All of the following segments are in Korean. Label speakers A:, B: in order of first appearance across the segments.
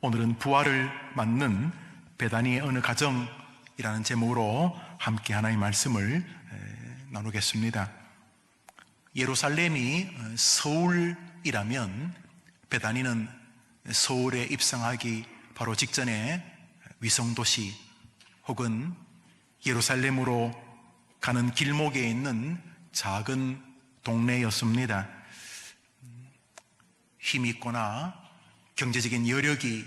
A: 오늘은 부활을 맞는 베다니의 어느 가정이라는 제목으로 함께 하나님의 말씀을 나누겠습니다. 예루살렘이 서울이라면 베다니는 서울에 입성하기 바로 직전에 위성도시 혹은 예루살렘으로 가는 길목에 있는 작은 동네였습니다. 힘이 있거나 경제적인 여력이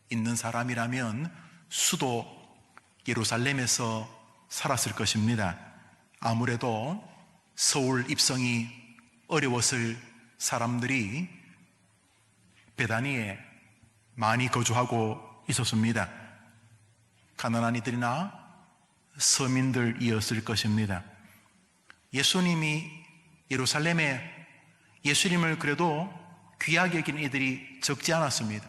A: 있는 사람이라면 수도 예루살렘에서 살았을 것입니다. 아무래도 서울 입성이 어려웠을 사람들이 베다니에 많이 거주하고 있었습니다. 가난한 이들이나 서민들이었을 것입니다. 예수님이 예루살렘에 예수님을 그래도 귀하게 여기는 이들이 적지 않았습니다.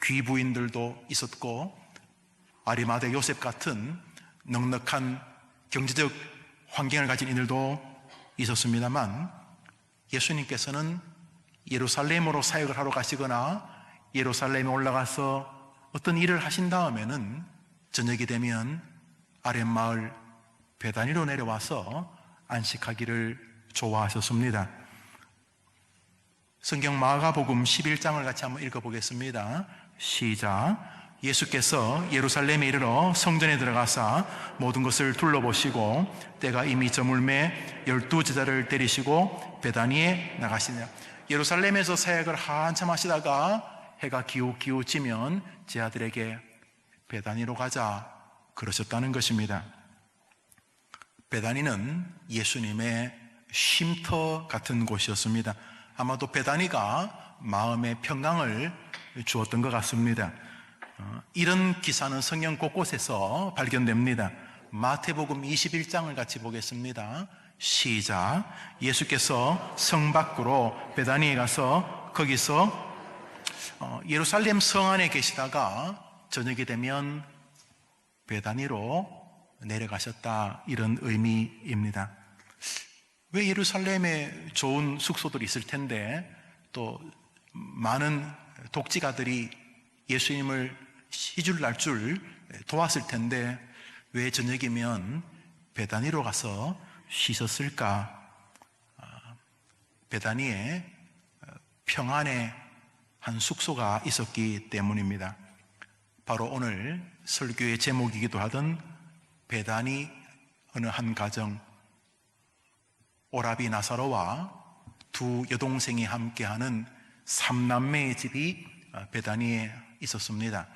A: 귀부인들도 있었고 아리마대 요셉 같은 넉넉한 경제적 환경을 가진 이들도 있었습니다만 예수님께서는 예루살렘으로 사역을 하러 가시거나 예루살렘에 올라가서 어떤 일을 하신 다음에는 저녁이 되면 아랫마을 베다니로 내려와서 안식하기를 좋아하셨습니다. 성경 마가복음 11장을 같이 한번 읽어보겠습니다. 시작. 예수께서 예루살렘에 이르러 성전에 들어가사 모든 것을 둘러보시고 때가 이미 저물매 12제자를 데리시고 베다니에 나가시니라. 예루살렘에서 사역을 한참 하시다가 해가 기우기우지면 제 아들에게 베다니로 가자 그러셨다는 것입니다. 베다니는 예수님의 쉼터 같은 곳이었습니다. 아마도 베다니가 마음의 평강을 주었던 것 같습니다. 이런 기사는 성경 곳곳에서 발견됩니다. 마태복음 21장을 같이 보겠습니다. 시작. 예수께서 성 밖으로 베다니에 가서 거기서 예루살렘 성 안에 계시다가 저녁이 되면 베다니로 내려가셨다, 이런 의미입니다. 왜 예루살렘에 좋은 숙소들이 있을 텐데 또 많은 독지가들이 예수님을 시줄 날줄 도왔을 텐데 왜 저녁이면 베다니로 가서 쉬셨을까? 베다니에 평안의 한 숙소가 있었기 때문입니다. 바로 오늘 설교의 제목이기도 하던 베다니 어느 한 가정, 오라비 나사로와 두 여동생이 함께하는 삼남매의 집이 베다니에 있었습니다.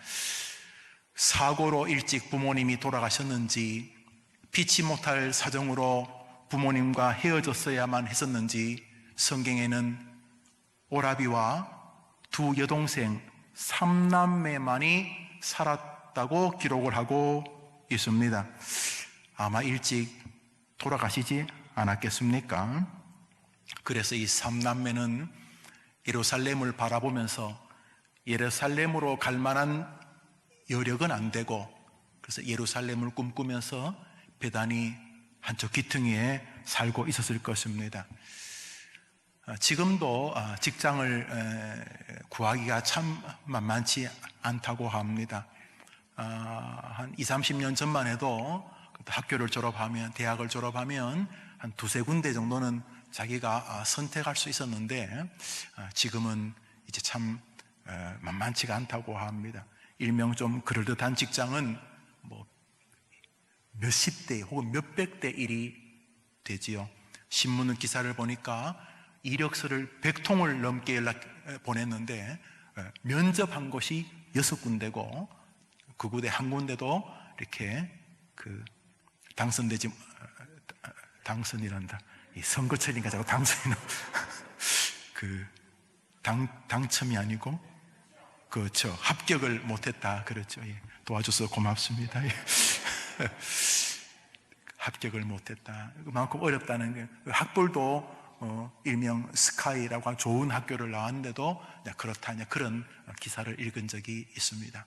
A: 사고로 일찍 부모님이 돌아가셨는지 피치 못할 사정으로 부모님과 헤어졌어야만 했었는지 성경에는 오라비와 두 여동생 삼남매만이 살았다고 기록을 하고 있습니다. 아마 일찍 돌아가시지 않았겠습니까? 그래서 이 삼남매는 예루살렘을 바라보면서 예루살렘으로 갈 만한 여력은 안 되고 그래서 예루살렘을 꿈꾸면서 베다니 한쪽 귀퉁이에 살고 있었을 것입니다. 지금도 직장을 구하기가 참 만만치 않다고 합니다. 한 20, 30년 전만 해도 학교를 졸업하면, 대학을 졸업하면 한 두세 군데 정도는 자기가 선택할 수 있었는데 지금은 이제 참 만만치가 않다고 합니다. 일명 좀 그럴듯한 직장은 뭐 몇십 대 혹은 몇백 대 일이 되지요. 신문 기사를 보니까 이력서를 100통을 넘게 보냈는데 면접한 곳이 6군데고 그 군데 한 군데도 이렇게 당선이란다. 이 선거철이니까 자꾸 당선이 당첨이 아니고 그렇죠. 합격을 못했다. 그렇죠. 예. 도와줘서 고맙습니다. 예. 합격을 못했다. 그만큼 어렵다는 게 학벌도 일명 스카이라고 하는 좋은 학교를 나왔는데도 그렇다냐 그런 기사를 읽은 적이 있습니다.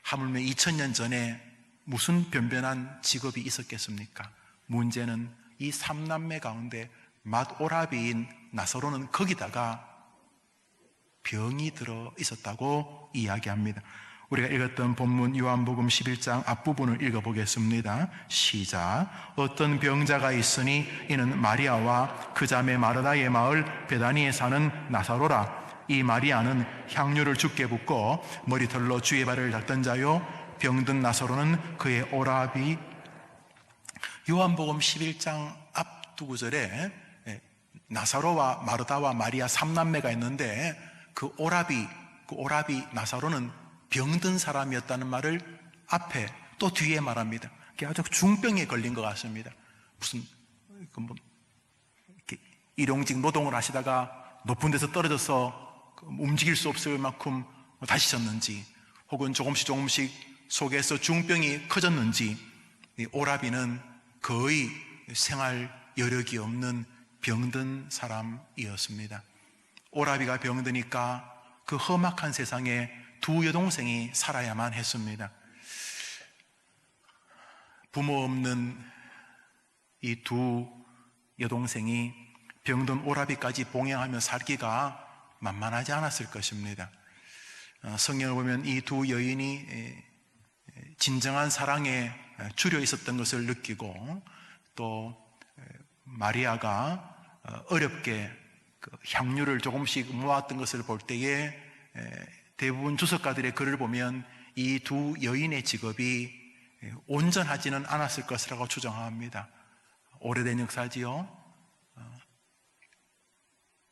A: 하물며 2000년 전에 무슨 변변한 직업이 있었겠습니까? 문제는 이 삼남매 가운데 맏오라비인 나사로는 거기다가 병이 들어 있었다고 이야기합니다. 우리가 읽었던 본문 요한복음 11장 앞부분을 읽어보겠습니다. 시작. 어떤 병자가 있으니 이는 마리아와 그 자매 마르다의 마을 베다니에 사는 나사로라. 이 마리아는 향유를 주께 붓고 머리털로 주의 발을 닦던 자요, 병든 나사로는 그의 오라비. 요한복음 11장 앞 두 구절에 나사로와 마르다와 마리아 3남매가 있는데 그 오라비 나사로는 병든 사람이었다는 말을 앞에 또 뒤에 말합니다. 아주 중병에 걸린 것 같습니다. 무슨 이렇게 일용직 노동을 하시다가 높은 데서 떨어져서 움직일 수 없을 만큼 다치셨는지, 혹은 조금씩 속에서 중병이 커졌는지, 이 오라비는 거의 생활 여력이 없는 병든 사람이었습니다. 오라비가 병드니까 그 험악한 세상에 두 여동생이 살아야만 했습니다. 부모 없는 이 두 여동생이 병든 오라비까지 봉양하며 살기가 만만하지 않았을 것입니다. 성경을 보면 이 두 여인이 진정한 사랑에 주려 있었던 것을 느끼고, 또 마리아가 어렵게 그 향유를 조금씩 모았던 것을 볼 때에 대부분 주석가들의 글을 보면 이 두 여인의 직업이 온전하지는 않았을 것이라고 추정합니다. 오래된 역사지요.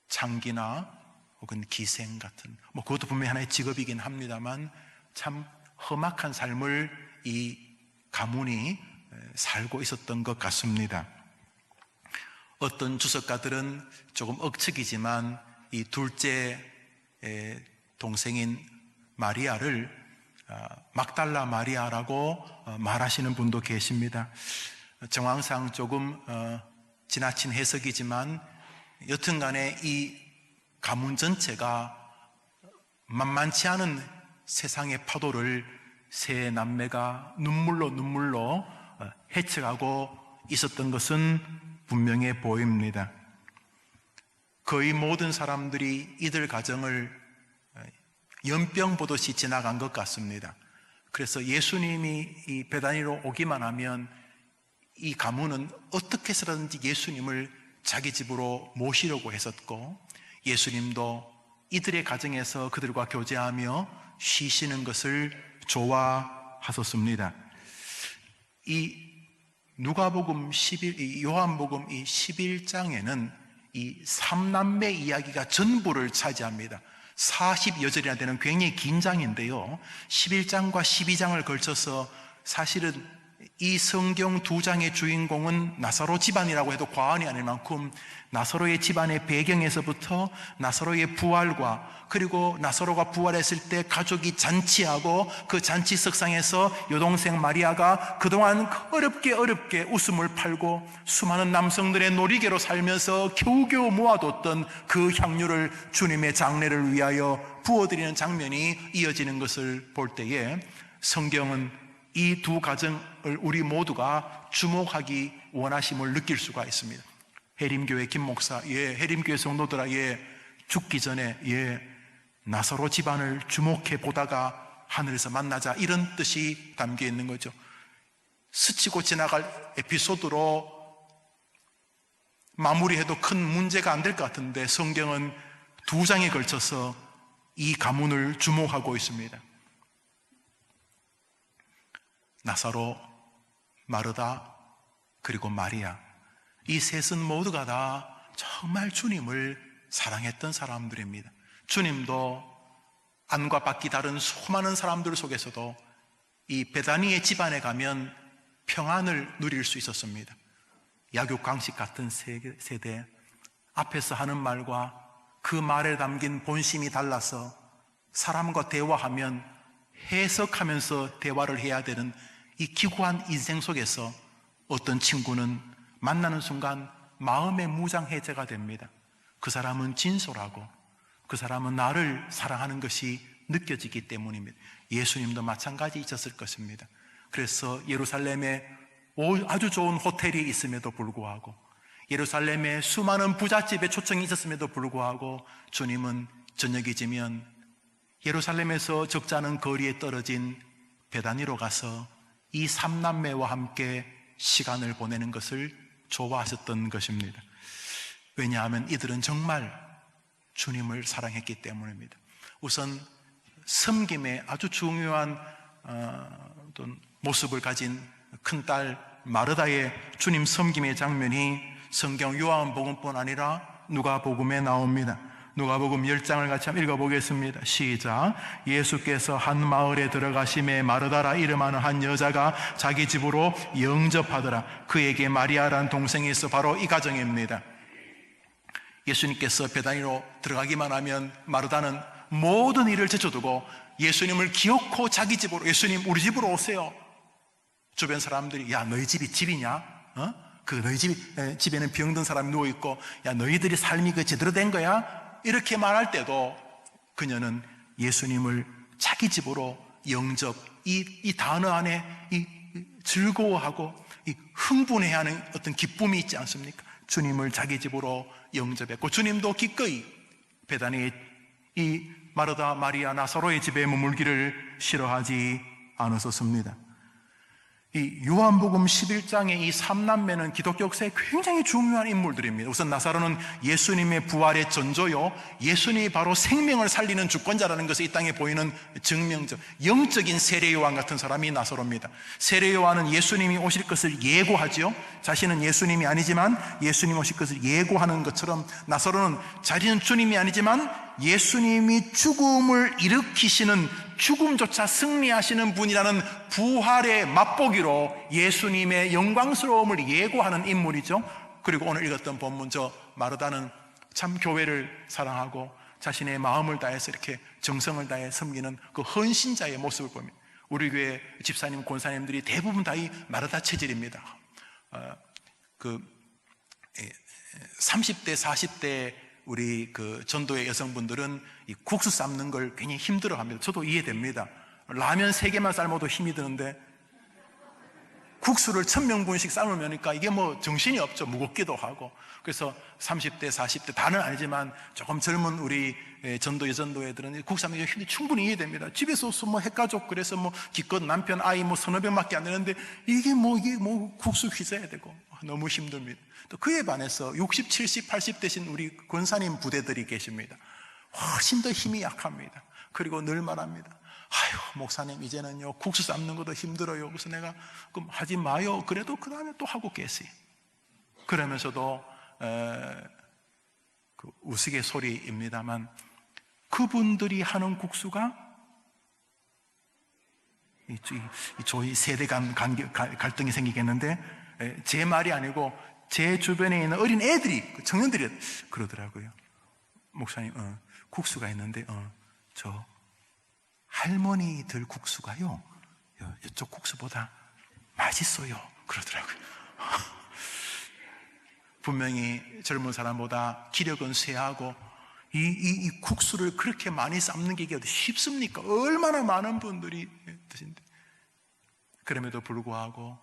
A: 창기나 혹은 기생 같은, 그것도 분명히 하나의 직업이긴 합니다만 참 험악한 삶을 이 가문이 살고 있었던 것 같습니다. 어떤 주석가들은 조금 억측이지만 이 둘째 동생인 마리아를 막달라 마리아라고 말하시는 분도 계십니다. 정황상 조금 지나친 해석이지만 여튼간에 이 가문 전체가 만만치 않은 세상의 파도를 세 남매가 눈물로 헤쳐가고 있었던 것은 분명해 보입니다. 거의 모든 사람들이 이들 가정을 연병 보듯이 지나간 것 같습니다. 그래서 예수님이 이 베다니로 오기만 하면 이 가문은 어떻게 해서든지 예수님을 자기 집으로 모시려고 했었고, 예수님도 이들의 가정에서 그들과 교제하며 쉬시는 것을 좋아하셨습니다. 이 누가복음 11, 요한복음 이 11장에는 이 3남매 이야기가 전부를 차지합니다. 40여 절이나 되는 굉장히 긴 장인데요, 11장과 12장을 걸쳐서 사실은 이 성경 두 장의 주인공은 나사로 집안이라고 해도 과언이 아닐 만큼 나사로의 집안의 배경에서부터 나사로의 부활과, 그리고 나사로가 부활했을 때 가족이 잔치하고 그 잔치 석상에서 여동생 마리아가 그동안 어렵게 웃음을 팔고 수많은 남성들의 놀이개로 살면서 겨우겨우 모아뒀던 그 향유를 주님의 장례를 위하여 부어드리는 장면이 이어지는 것을 볼 때에 성경은 이 두 가정을 우리 모두가 주목하기 원하심을 느낄 수가 있습니다. 해림교회 김 목사, 해림교회 성도들아, 죽기 전에 나사로 집안을 주목해 보다가 하늘에서 만나자, 이런 뜻이 담겨 있는 거죠. 스치고 지나갈 에피소드로 마무리해도 큰 문제가 안 될 것 같은데 성경은 두 장에 걸쳐서 이 가문을 주목하고 있습니다. 나사로, 마르다, 그리고 마리아, 이 셋은 모두가 다 정말 주님을 사랑했던 사람들입니다. 주님도 안과 밖이 다른 수많은 사람들 속에서도 이 베다니의 집안에 가면 평안을 누릴 수 있었습니다. 약육강식 같은 세대, 앞에서 하는 말과 그 말에 담긴 본심이 달라서 사람과 대화하면 해석하면서 대화를 해야 되는 이 기구한 인생 속에서 어떤 친구는 만나는 순간 마음의 무장해제가 됩니다. 그 사람은 진솔하고 그 사람은 나를 사랑하는 것이 느껴지기 때문입니다. 예수님도 마찬가지 있었을 것입니다. 그래서 예루살렘에 아주 좋은 호텔이 있음에도 불구하고, 예루살렘에 수많은 부잣집에 초청이 있었음에도 불구하고 주님은 저녁이 지면 예루살렘에서 적지 않은 거리에 떨어진 베다니로 가서 이 삼남매와 함께 시간을 보내는 것을 좋아하셨던 것입니다. 왜냐하면 이들은 정말 주님을 사랑했기 때문입니다. 우선 섬김의 아주 중요한 어떤 모습을 가진 큰딸 마르다의 주님 섬김의 장면이 성경 요한복음뿐 아니라 누가복음에 나옵니다. 누가복음 10장을 같이 한번 읽어보겠습니다. 시작. 예수께서 한 마을에 들어가심에 마르다라 이름하는 한 여자가 자기 집으로 영접하더라. 그에게 마리아란 동생이 있어. 바로 이 가정입니다. 예수님께서 베다니로 들어가기만 하면 마르다는 모든 일을 제쳐두고 예수님을 기어코 자기 집으로, 예수님 우리 집으로 오세요. 주변 사람들이 야 너희 집이 집이냐? 너희 집에는 병든 사람이 누워있고 야 너희들이 삶이 제대로 된 거야? 이렇게 말할 때도 그녀는 예수님을 자기 집으로 영접, 이 단어 안에 이 즐거워하고 이 흥분해하는 어떤 기쁨이 있지 않습니까? 주님을 자기 집으로 영접했고 주님도 기꺼이 베다니의 이 마르다, 마리아, 나사로의 집에 머물기를 싫어하지 않으셨습니다. 이 요한복음 11장의 이 삼남매는 기독교 역사에 굉장히 중요한 인물들입니다. 우선 나사로는 예수님의 부활의 전조요, 예수님이 바로 생명을 살리는 주권자라는 것이 이 땅에 보이는 증명적, 영적인 세례요한 같은 사람이 나사로입니다. 세례요한은 예수님이 오실 것을 예고하죠. 자신은 예수님이 아니지만 예수님 오실 것을 예고하는 것처럼 나사로는 자신은 주님이 아니지만 예수님이 죽음을 일으키시는, 죽음조차 승리하시는 분이라는 부활의 맛보기로 예수님의 영광스러움을 예고하는 인물이죠. 그리고 오늘 읽었던 본문, 저 마르다는 참 교회를 사랑하고 자신의 마음을 다해서 이렇게 정성을 다해 섬기는 그 헌신자의 모습을 봅니다. 우리 교회 집사님, 권사님들이 대부분 다 이 마르다 체질입니다. 30대, 40대 우리 그 전도의 여성분들은 이 국수 삶는 걸 굉장히 힘들어 합니다. 저도 이해됩니다. 라면 3개만 삶아도 힘이 드는데 국수를 1000명분씩 삶으니까 이게 뭐 정신이 없죠. 무겁기도 하고. 그래서 30대, 40대 다는 아니지만 조금 젊은 우리 전도 여전도애들은 국수 삶는 게 힘이 충분히 이해됩니다. 집에서 뭐 핵가족 그래서 뭐 기껏 남편 아이 뭐 3~4명밖에 안 되는데 이게 뭐 국수 휘져야 되고 너무 힘듭니다. 또 그에 반해서 60, 70, 80 되신 우리 권사님 부대들이 계십니다. 훨씬 더 힘이 약합니다. 그리고 늘 말합니다. 아유 목사님 이제는요 국수 삶는 것도 힘들어요. 그래서 내가 그럼 하지 마요. 그래도 그 다음에 또 하고 계세요. 그러면서도 그 우스갯소리입니다만 그분들이 하는 국수가 저희 세대 간 갈등이 생기겠는데 제 말이 아니고 제 주변에 있는 어린 애들이, 청년들이 그러더라고요. 목사님, 국수가 있는데, 저 할머니들 국수가요, 이쪽 국수보다 맛있어요. 그러더라고요. 분명히 젊은 사람보다 기력은 쇠하고, 이 국수를 그렇게 많이 삶는 게 쉽습니까? 얼마나 많은 분들이 드신데. 그럼에도 불구하고,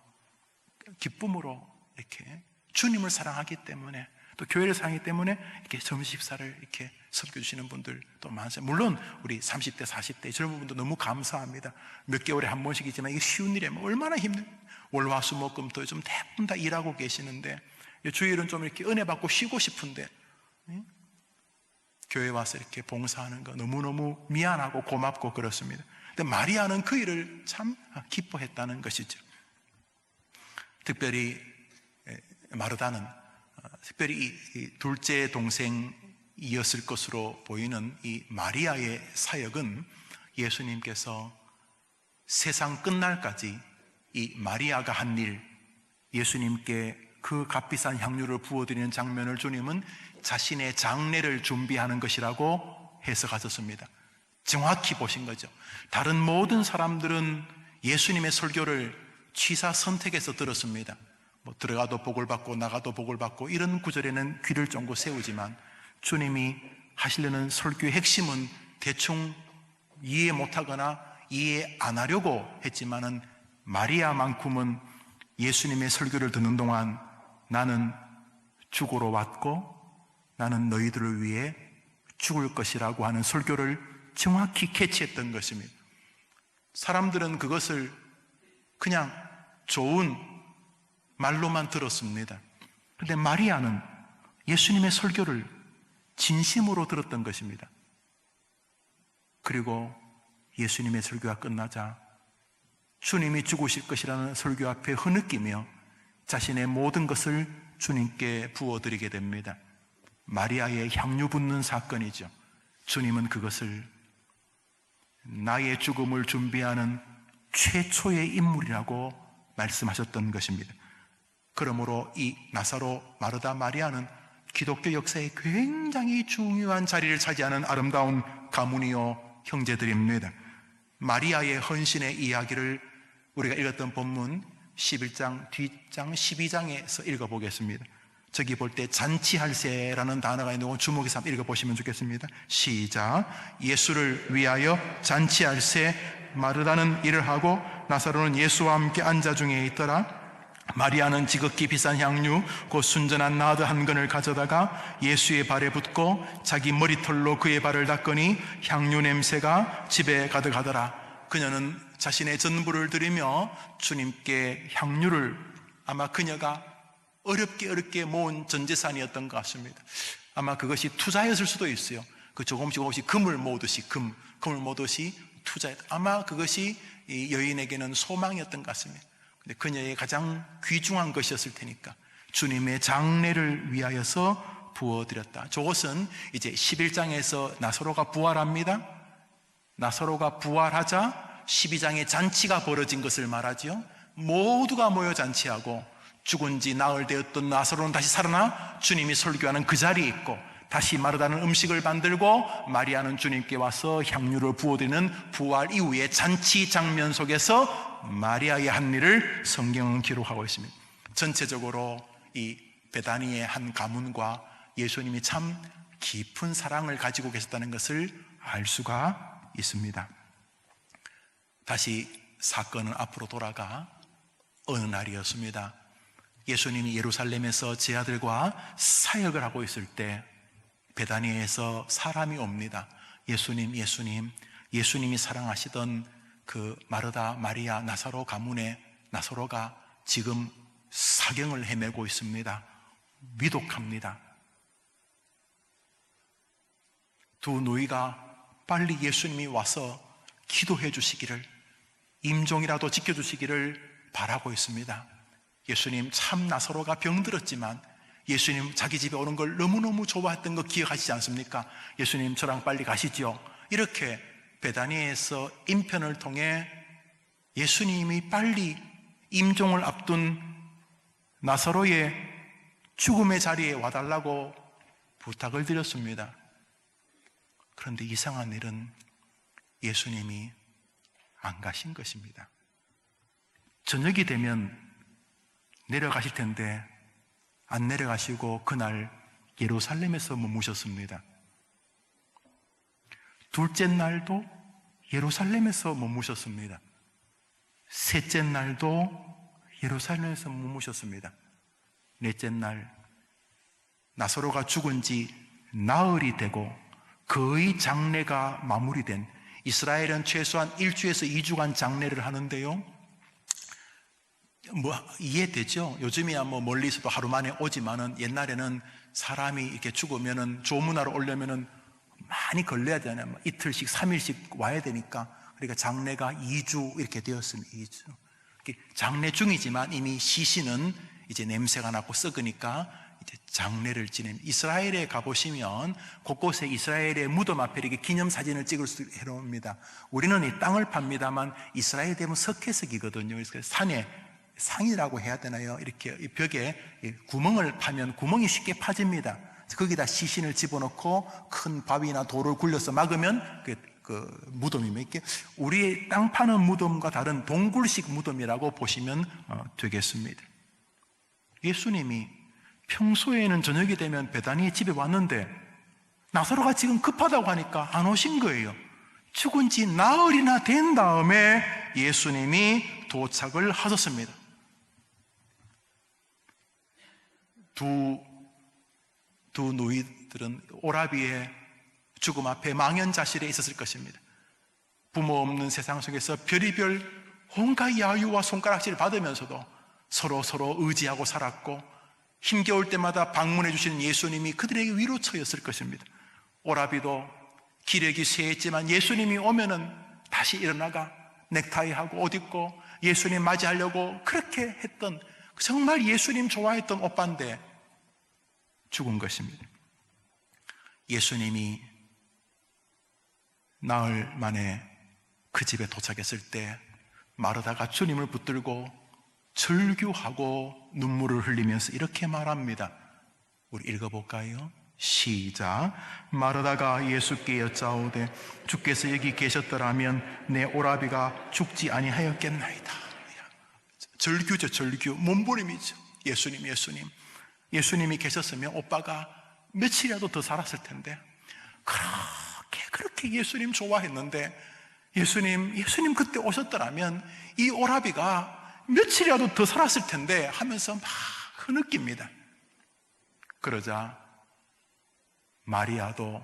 A: 기쁨으로 이렇게 주님을 사랑하기 때문에 또 교회를 사랑하기 때문에 이렇게 점심 식사를 이렇게 섬겨주시는 분들 또 많으세요. 물론 우리 30대, 40대 젊은 분도 너무 감사합니다. 몇 개월에 한 번씩이지만 이게 쉬운 일이에요. 얼마나 힘든, 월화수목금토 요즘 대부분 다 일하고 계시는데 주일은 좀 이렇게 은혜 받고 쉬고 싶은데 교회 와서 이렇게 봉사하는 거 너무너무 미안하고 고맙고 그렇습니다. 근데 마리아는 그 일을 참 기뻐했다는 것이죠. 특별히 마르다는 특별히 이 둘째 동생이었을 것으로 보이는 이 마리아의 사역은 예수님께서 세상 끝날까지 이 마리아가 한 일, 예수님께 그 값비싼 향유를 부어드리는 장면을 주님은 자신의 장례를 준비하는 것이라고 해석하셨습니다. 정확히 보신 거죠. 다른 모든 사람들은 예수님의 설교를 취사 선택해서 들었습니다. 뭐 들어가도 복을 받고 나가도 복을 받고 이런 구절에는 귀를 쫑긋 세우지만 주님이 하시려는 설교의 핵심은 대충 이해 못하거나 이해 안 하려고 했지만은 마리아만큼은 예수님의 설교를 듣는 동안 나는 죽으러 왔고 나는 너희들을 위해 죽을 것이라고 하는 설교를 정확히 캐치했던 것입니다. 사람들은 그것을 그냥 좋은 말로만 들었습니다. 그런데 마리아는 예수님의 설교를 진심으로 들었던 것입니다. 그리고 예수님의 설교가 끝나자 주님이 죽으실 것이라는 설교 앞에 흐느끼며 자신의 모든 것을 주님께 부어드리게 됩니다. 마리아의 향유 붓는 사건이죠. 주님은 그것을 나의 죽음을 준비하는 최초의 인물이라고 말씀하셨던 것입니다. 그러므로 이 나사로, 마르다, 마리아는 기독교 역사에 굉장히 중요한 자리를 차지하는 아름다운 가문이요 형제들입니다. 마리아의 헌신의 이야기를 우리가 읽었던 본문 11장 뒷장 12장에서 읽어보겠습니다. 저기 볼 때 잔치할세라는 단어가 있는 거 주목해서 한번 읽어보시면 좋겠습니다. 시작. 예수를 위하여 잔치할세. 마르다는 일을 하고 나사로는 예수와 함께 앉아 중에 있더라. 마리아는 지극히 비싼 향유 곧 순전한 나드 한 근을 가져다가 예수의 발에 붓고 자기 머리털로 그의 발을 닦으니 향유 냄새가 집에 가득하더라. 그녀는 자신의 전부를 드리며 주님께 향유를, 아마 그녀가 어렵게 모은 전재산이었던 것 같습니다. 아마 그것이 투자였을 수도 있어요. 그 조금씩 금을 모으듯이 금을 모으듯이 투자했다. 아마 그것이 이 여인에게는 소망이었던 것 같습니다. 근데 그녀의 가장 귀중한 것이었을 테니까 주님의 장례를 위하여서 부어드렸다. 저것은 이제 11장에서 나사로가 부활합니다. 나사로가 부활하자 12장에 잔치가 벌어진 것을 말하죠. 모두가 모여 잔치하고 죽은 지 나흘 되었던 나사로는 다시 살아나 주님이 설교하는 그 자리에 있고, 다시 마르다는 음식을 만들고 마리아는 주님께 와서 향유를 부어드리는 부활 이후의 잔치 장면 속에서 마리아의 한 일을 성경은 기록하고 있습니다. 전체적으로 이 베다니의 한 가문과 예수님이 참 깊은 사랑을 가지고 계셨다는 것을 알 수가 있습니다. 다시 사건은 앞으로 돌아가 어느 날이었습니다. 예수님이 예루살렘에서 제 아들과 사역을 하고 있을 때 베다니에서 사람이 옵니다. 예수님이 사랑하시던 그 마르다, 마리아, 나사로 가문의 나사로가 지금 사경을 헤매고 있습니다. 위독합니다. 두 노이가 빨리 예수님이 와서 기도해 주시기를, 임종이라도 지켜주시기를 바라고 있습니다. 예수님, 참 나사로가 병들었지만 예수님 자기 집에 오는 걸 너무너무 좋아했던 거 기억하시지 않습니까? 예수님 저랑 빨리 가시죠. 이렇게 베다니에서 인편을 통해 예수님이 빨리 임종을 앞둔 나사로의 죽음의 자리에 와달라고 부탁을 드렸습니다. 그런데 이상한 일은 예수님이 안 가신 것입니다. 저녁이 되면 내려가실 텐데 안 내려가시고 그날 예루살렘에서 머무셨습니다. 둘째 날도 예루살렘에서 머무셨습니다. 셋째 날도 예루살렘에서 머무셨습니다. 넷째 날 나사로가 죽은 지 나흘이 되고 거의 장례가 마무리된, 이스라엘은 최소한 1주에서 2주간 장례를 하는데요, 이해되죠? 요즘이야 멀리서도 하루 만에 오지만은 옛날에는 사람이 이렇게 죽으면은 조문하러 오려면은 많이 걸려야 되잖아요. 이틀씩, 3일씩 와야 되니까. 그러니까 장례가 2주 이렇게 되었습니다. 2주. 장례 중이지만 이미 시신은 이제 냄새가 나고 썩으니까 이제 장례를 지냅니다. 이스라엘에 가보시면 곳곳에 이스라엘의 무덤 앞에 이렇게 기념사진을 찍을 수 해놓습니다. 우리는 이 땅을 팝니다만 이스라엘 되면 석회석이거든요. 그래서 산에, 상이라고 해야 되나요? 이렇게 벽에 구멍을 파면 구멍이 쉽게 파집니다. 거기다 시신을 집어넣고 큰 바위나 돌을 굴려서 막으면 그 무덤이면, 이렇게 우리의 땅 파는 무덤과 다른 동굴식 무덤이라고 보시면 되겠습니다. 예수님이 평소에는 저녁이 되면 베다니에 집에 왔는데 나사로가 지금 급하다고 하니까 안 오신 거예요. 죽은 지 나흘이나 된 다음에 예수님이 도착을 하셨습니다. 두 노이들은 오라비에 죽음 앞에 망연자실에 있었을 것입니다. 부모 없는 세상 속에서 별의별 온갖 야유와 손가락질을 받으면서도 서로 의지하고 살았고, 힘겨울 때마다 방문해 주시는 예수님이 그들에게 위로처였을 것입니다. 오라비도 기력이 쇠했지만 예수님이 오면은 다시 일어나가 넥타이하고 옷 입고 예수님 맞이하려고 그렇게 했던, 정말 예수님 좋아했던 오빠인데 죽은 것입니다. 예수님이 나흘 만에 그 집에 도착했을 때 마르다가 주님을 붙들고 절규하고 눈물을 흘리면서 이렇게 말합니다. 우리 읽어볼까요? 시작. 마르다가 예수께 여짜오되 주께서 여기 계셨더라면 내 오라비가 죽지 아니하였겠나이다. 절규죠, 절규. 몸부림이죠. 예수님이 계셨으면 오빠가 며칠이라도 더 살았을 텐데, 그렇게 예수님 좋아했는데, 예수님 그때 오셨더라면 이 오라비가 며칠이라도 더 살았을 텐데 하면서 막 흐느낍니다. 그러자 마리아도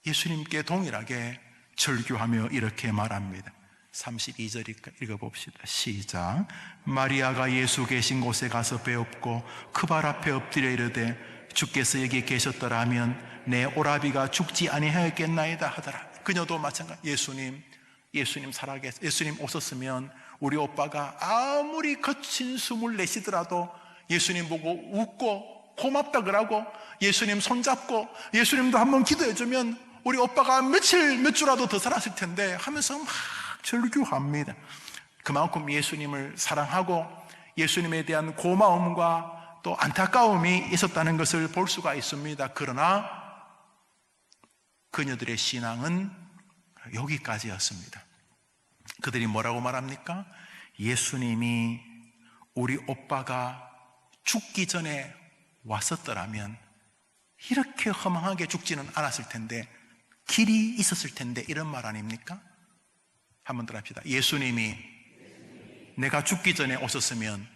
A: 예수님께 동일하게 절규하며 이렇게 말합니다. 32절 읽어봅시다. 시작. 마리아가 예수 계신 곳에 가서 배웁고 그 발 앞에 엎드려 이르되 주께서 여기 계셨더라면 내 오라비가 죽지 아니하였겠나이다 하더라. 그녀도 마찬가지. 예수님 살아계셔. 예수님 오셨으면 우리 오빠가 아무리 거친 숨을 내쉬더라도 예수님 보고 웃고 고맙다 그러고 예수님 손잡고 예수님도 한번 기도해주면 우리 오빠가 몇 주라도 더 살았을 텐데 하면서 막 절규합니다. 그만큼 예수님을 사랑하고 예수님에 대한 고마움과 또 안타까움이 있었다는 것을 볼 수가 있습니다. 그러나 그녀들의 신앙은 여기까지였습니다. 그들이 뭐라고 말합니까? 예수님이 우리 오빠가 죽기 전에 왔었더라면 이렇게 허망하게 죽지는 않았을 텐데, 길이 있었을 텐데, 이런 말 아닙니까? 한번 더 합시다. 예수님이 내가 죽기 전에 오셨으면,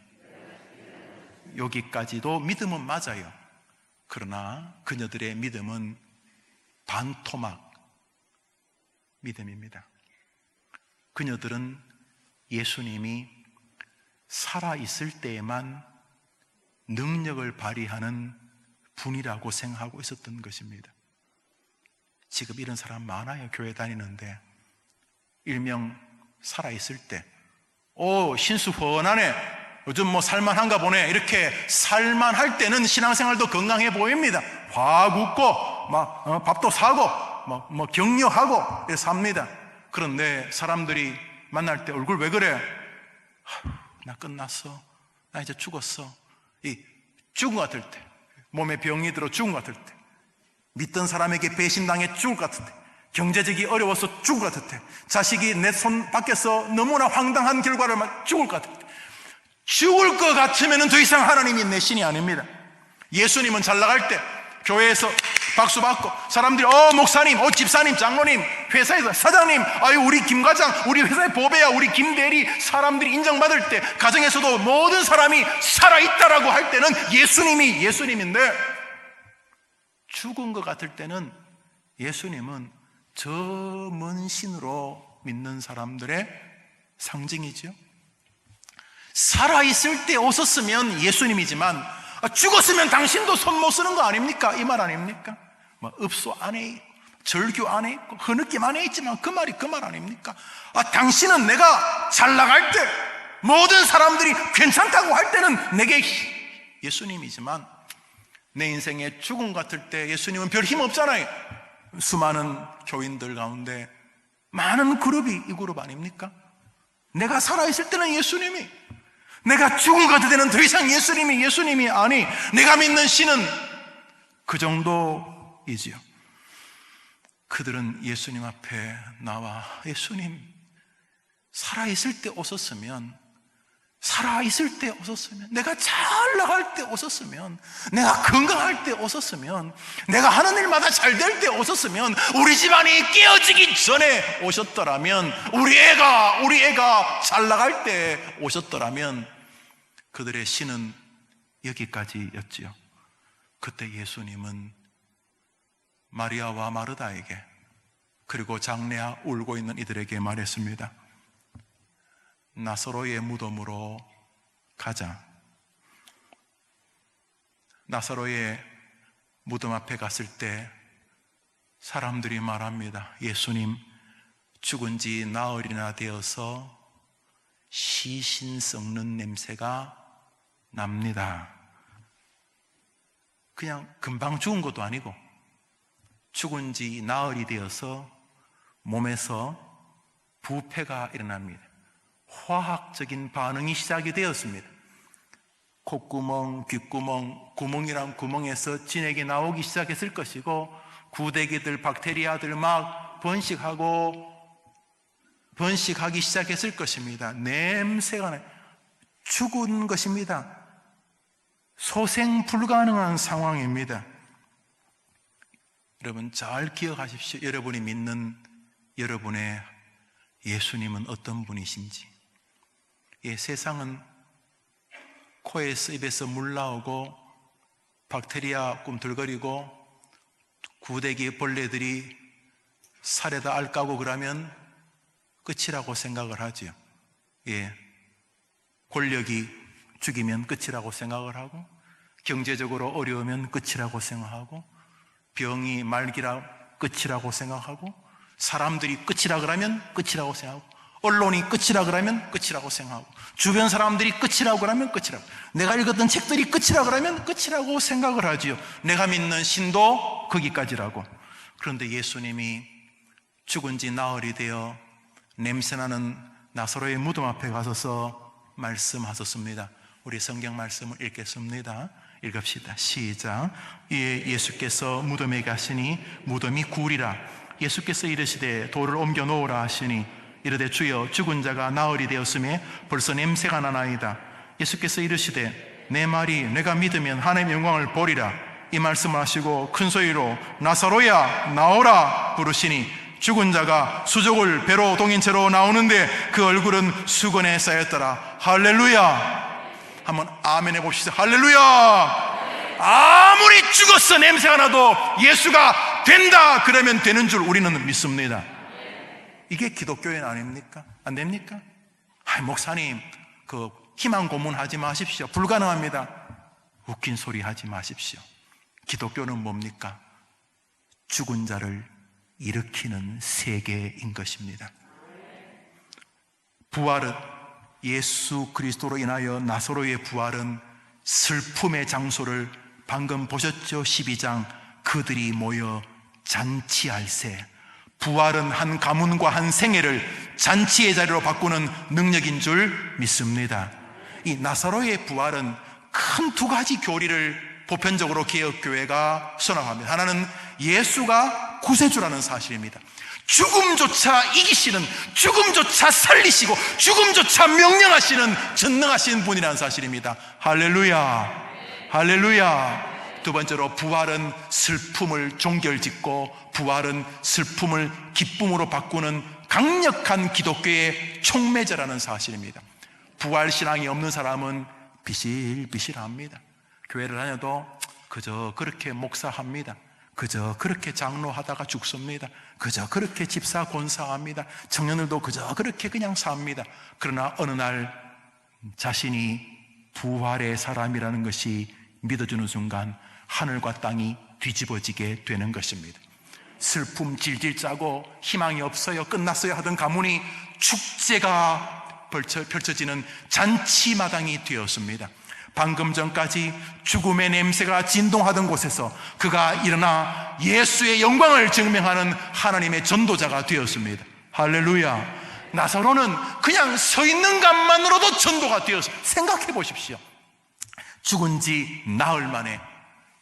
A: 여기까지도 믿음은 맞아요. 그러나 그녀들의 믿음은 반토막 믿음입니다. 그녀들은 예수님이 살아있을 때에만 능력을 발휘하는 분이라고 생각하고 있었던 것입니다. 지금 이런 사람 많아요. 교회 다니는데 일명 살아있을 때 신수 훤하네, 요즘 살만한가 보네, 이렇게 살만할 때는 신앙생활도 건강해 보입니다. 확 웃고 밥도 사고 격려하고 이렇게 삽니다. 그런데 사람들이 만날 때 얼굴 왜 그래? 나 끝났어, 나 이제 죽었어. 이 죽은 것 같을 때, 몸에 병이 들어 죽은 것 같을 때, 믿던 사람에게 배신당해 죽을 것 같을 때, 경제적이 어려워서 죽을 것 같을 때, 자식이 내 손 밖에서 너무나 황당한 결과를 죽을 것 같을 때, 죽을 것 같으면 더 이상 하나님이 내 신이 아닙니다. 예수님은 잘 나갈 때 교회에서 박수 받고 사람들이 목사님, 집사님, 장로님, 회사에서 사장님, 우리 김과장, 우리 회사의 보배야, 우리 김대리, 사람들이 인정받을 때, 가정에서도 모든 사람이 살아있다라고 할 때는 예수님이 예수님인데, 죽은 것 같을 때는 예수님은 저 먼 신으로 믿는 사람들의 상징이죠. 살아있을 때 오셨으면 예수님이지만 죽었으면 당신도 손 못 쓰는 거 아닙니까? 이 말 아닙니까? 읍소 안에, 절규 안에 있고 흐느낌 안에 있지만 그 말 아닙니까? 당신은 내가 잘 나갈 때, 모든 사람들이 괜찮다고 할 때는 내게 예수님이지만, 내 인생에 죽음 같을 때 예수님은 별 힘 없잖아요. 수많은 교인들 가운데 많은 그룹이 이 그룹 아닙니까? 내가 살아있을 때는 예수님이, 내가 죽은 것 같을 때는 더 이상 예수님이 아니, 내가 믿는 신은 그 정도이지요. 그들은 예수님 앞에 나와 예수님, 살아있을 때 오셨으면, 내가 잘 나갈 때 오셨으면, 내가 건강할 때 오셨으면, 내가 하는 일마다 잘 될 때 오셨으면, 우리 집안이 깨어지기 전에 오셨더라면, 우리 애가 잘 나갈 때 오셨더라면, 그들의 신은 여기까지였지요. 그때 예수님은 마리아와 마르다에게, 그리고 장례하 울고 있는 이들에게 말했습니다. 나사로의 무덤으로 가자. 나사로의 무덤 앞에 갔을 때 사람들이 말합니다. 예수님, 죽은 지 나흘이나 되어서 시신 썩는 냄새가 납니다. 그냥 금방 죽은 것도 아니고 죽은 지 나흘이 되어서 몸에서 부패가 일어납니다. 화학적인 반응이 시작이 되었습니다. 콧구멍, 귓구멍, 구멍이란 구멍에서 진액이 나오기 시작했을 것이고, 구데기들, 박테리아들 막 번식하기 시작했을 것입니다. 냄새가 나요. 죽은 것입니다. 소생 불가능한 상황입니다. 여러분 잘 기억하십시오. 여러분이 믿는 여러분의 예수님은 어떤 분이신지. 예, 세상은 코에서 입에서 물 나오고 박테리아 꿈틀거리고 구데기 벌레들이 살에다 알 까고 그러면 끝이라고 생각을 하죠. 예, 권력이 죽이면 끝이라고 생각을 하고, 경제적으로 어려우면 끝이라고 생각하고, 병이 말기라 끝이라고 생각하고, 사람들이 끝이라 그러면 끝이라고 생각하고, 언론이 끝이라 그러면 끝이라고 생각하고, 주변 사람들이 끝이라고 그러면 끝이라고, 내가 읽었던 책들이 끝이라 그러면 끝이라고 생각을 하지요. 내가 믿는 신도 거기까지라고. 그런데 예수님이 죽은 지 나흘이 되어 냄새나는 나사로의 무덤 앞에 가서서 말씀하셨습니다. 우리 성경 말씀을 읽겠습니다. 읽읍시다. 시작. 이에 예수께서 무덤에 가시니 무덤이 굴이라. 예수께서 이르시되 돌을 옮겨 놓으라 하시니 이르되 주여 죽은 자가 나흘이 되었음에 벌써 냄새가 나나이다. 예수께서 이르시되 내 말이 내가 믿으면 하나님의 영광을 보리라. 이 말씀을 하시고 큰 소리로 나사로야 나오라 부르시니 죽은 자가 수족을 배로 동인 채로 나오는데 그 얼굴은 수건에 쌓였더라. 할렐루야. 한번 아멘 해봅시다. 할렐루야. 아무리 죽었어 냄새가 나도 예수가 된다 그러면 되는 줄 우리는 믿습니다. 이게 기독교인 아닙니까? 안 됩니까? 목사님 그 희망 고문하지 마십시오. 불가능합니다. 웃긴 소리 하지 마십시오. 기독교는 뭡니까? 죽은 자를 일으키는 세계인 것입니다. 부활은, 예수 그리스도로 인하여 나사로의 부활은 슬픔의 장소를 방금 보셨죠? 12장 그들이 모여 잔치할세. 부활은 한 가문과 한 생애를 잔치의 자리로 바꾸는 능력인 줄 믿습니다. 이 나사로의 부활은 큰 두 가지 교리를 보편적으로 개혁교회가 선언합니다. 하나는 예수가 구세주라는 사실입니다. 죽음조차 이기시는, 죽음조차 살리시고 죽음조차 명령하시는 전능하신 분이라는 사실입니다. 할렐루야. 할렐루야. 두 번째로 부활은 슬픔을 종결짓고 부활은 슬픔을 기쁨으로 바꾸는 강력한 기독교의 촉매제라는 사실입니다. 부활신앙이 없는 사람은 비실비실합니다. 교회를 다녀도 그저 그렇게 목사합니다. 그저 그렇게 장로하다가 죽습니다. 그저 그렇게 집사 권사합니다. 청년들도 그저 그렇게 그냥 삽니다. 그러나 어느 날 자신이 부활의 사람이라는 것이 믿어주는 순간 하늘과 땅이 뒤집어지게 되는 것입니다. 슬픔 질질 짜고 희망이 없어요, 끝났어요 하던 가문이 축제가 펼쳐지는 잔치마당이 되었습니다. 방금 전까지 죽음의 냄새가 진동하던 곳에서 그가 일어나 예수의 영광을 증명하는 하나님의 전도자가 되었습니다. 할렐루야. 나사로는 그냥 서 있는 것만으로도 전도가 되었습니다. 생각해 보십시오. 죽은 지 나흘 만에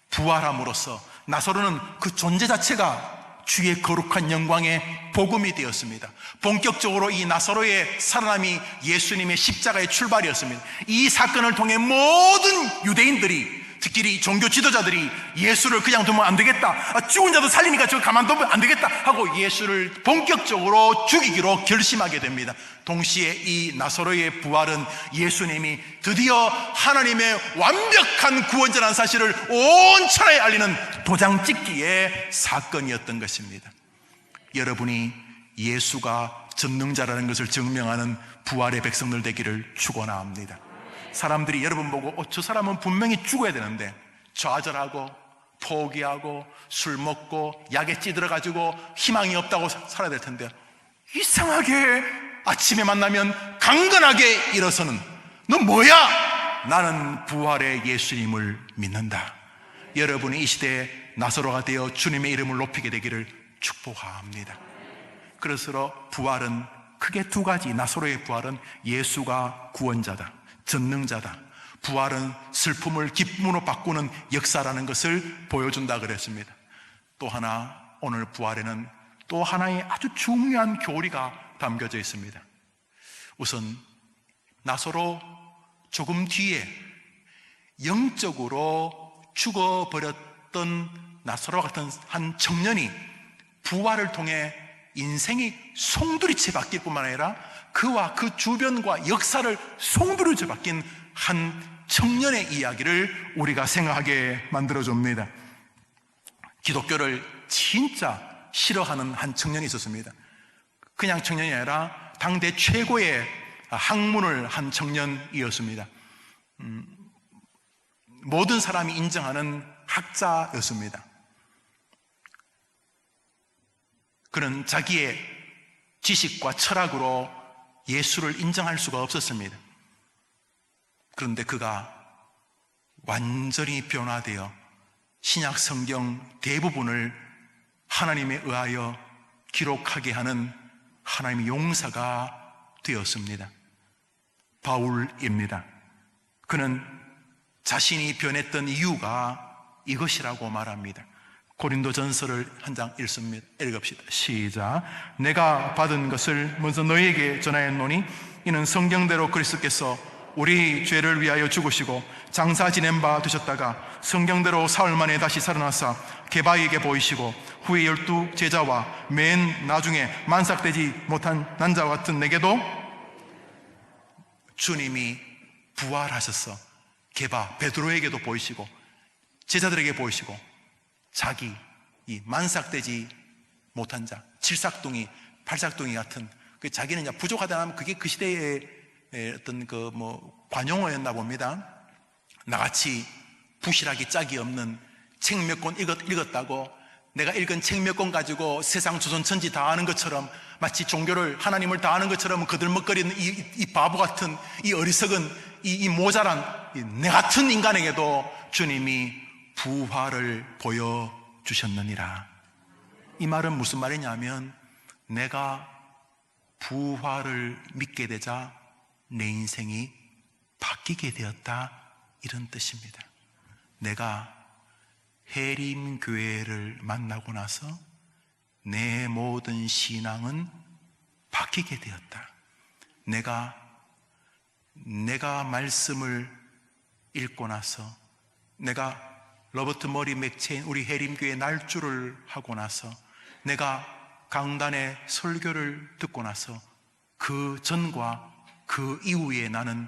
A: 부활함으로써 나사로는 그 존재 자체가 주의 거룩한 영광의 복음이 되었습니다. 본격적으로 이 나사로의 살아남이 예수님의 십자가의 출발이었습니다. 이 사건을 통해 모든 유대인들이 특히 종교 지도자들이 예수를 그냥 두면 안 되겠다, 죽은 자도 살리니까 저 가만두면 안 되겠다 하고 예수를 본격적으로 죽이기로 결심하게 됩니다. 동시에 이 나사로의 부활은 예수님이 드디어 하나님의 완벽한 구원자라는 사실을 온 천하에 알리는 도장 찍기의 사건이었던 것입니다. 여러분이 예수가 전능자라는 것을 증명하는 부활의 백성들 되기를 축원합니다. 사람들이 여러분 보고 저 사람은 분명히 죽어야 되는데 좌절하고 포기하고 술 먹고 약에 찌들어가지고 희망이 없다고 살아야 될 텐데, 이상하게 아침에 만나면 강건하게 일어서는, 너 뭐야? 나는 부활의 예수님을 믿는다. 여러분이 이 시대에 나사로가 되어 주님의 이름을 높이게 되기를 축복합니다. 그래서 부활은 크게 두 가지, 나사로의 부활은 예수가 구원자다, 전능자다. 부활은 슬픔을 기쁨으로 바꾸는 역사라는 것을 보여준다 그랬습니다. 또 하나, 오늘 부활에는 또 하나의 아주 중요한 교리가 담겨져 있습니다. 우선 나사로 조금 뒤에 영적으로 죽어버렸던 나사로 같은 한 청년이 부활을 통해 인생이 송두리째 바뀔 뿐만 아니라 그와 그 주변과 역사를 송두리째 바뀐 한 청년의 이야기를 우리가 생각하게 만들어줍니다. 기독교를 진짜 싫어하는 한 청년이 있었습니다. 그냥 청년이 아니라 당대 최고의 학문을 한 청년이었습니다. 모든 사람이 인정하는 학자였습니다. 그는 자기의 지식과 철학으로 예수를 인정할 수가 없었습니다. 그런데 그가 완전히 변화되어 신약 성경 대부분을 하나님에 의하여 기록하게 하는 하나님의 용사가 되었습니다. 바울입니다. 그는 자신이 변했던 이유가 이것이라고 말합니다. 고린도전서를 한 장 읽읍시다. 시작. 내가 받은 것을 먼저 너희에게 전하였노니 이는 성경대로 그리스도께서 우리 죄를 위하여 죽으시고 장사 지낸 바 되셨다가 성경대로 사흘 만에 다시 살아나사 게바에게 보이시고 후에 12 제자와 맨 나중에 만삭되지 못한 난자와 같은 내게도, 주님이 부활하셔서 게바 베드로에게도 보이시고 제자들에게 보이시고 자기 이 만삭되지 못한 자, 칠삭둥이, 팔삭둥이 같은 그 자기는 부족하다 하면 그게 그 시대의 어떤 관용어였나 봅니다. 나같이 부실하기 짝이 없는 책 몇 권 읽었다고 내가 읽은 책 몇 권 가지고 세상 조선천지 다 아는 것처럼, 마치 종교를 하나님을 다 아는 것처럼 거들먹거리는 이 바보 같은 이 어리석은 이 모자란 내 같은 인간에게도 주님이 부활을 보여주셨느니라. 이 말은 무슨 말이냐면, 내가 부활을 믿게 되자 내 인생이 바뀌게 되었다, 이런 뜻입니다. 내가 해림교회를 만나고 나서 내 모든 신앙은 바뀌게 되었다. 내가 말씀을 읽고 나서, 내가 로버트 머리 맥체인 우리 해림교회 날주를 하고 나서, 내가 강단의 설교를 듣고 나서 그 전과 그 이후에 나는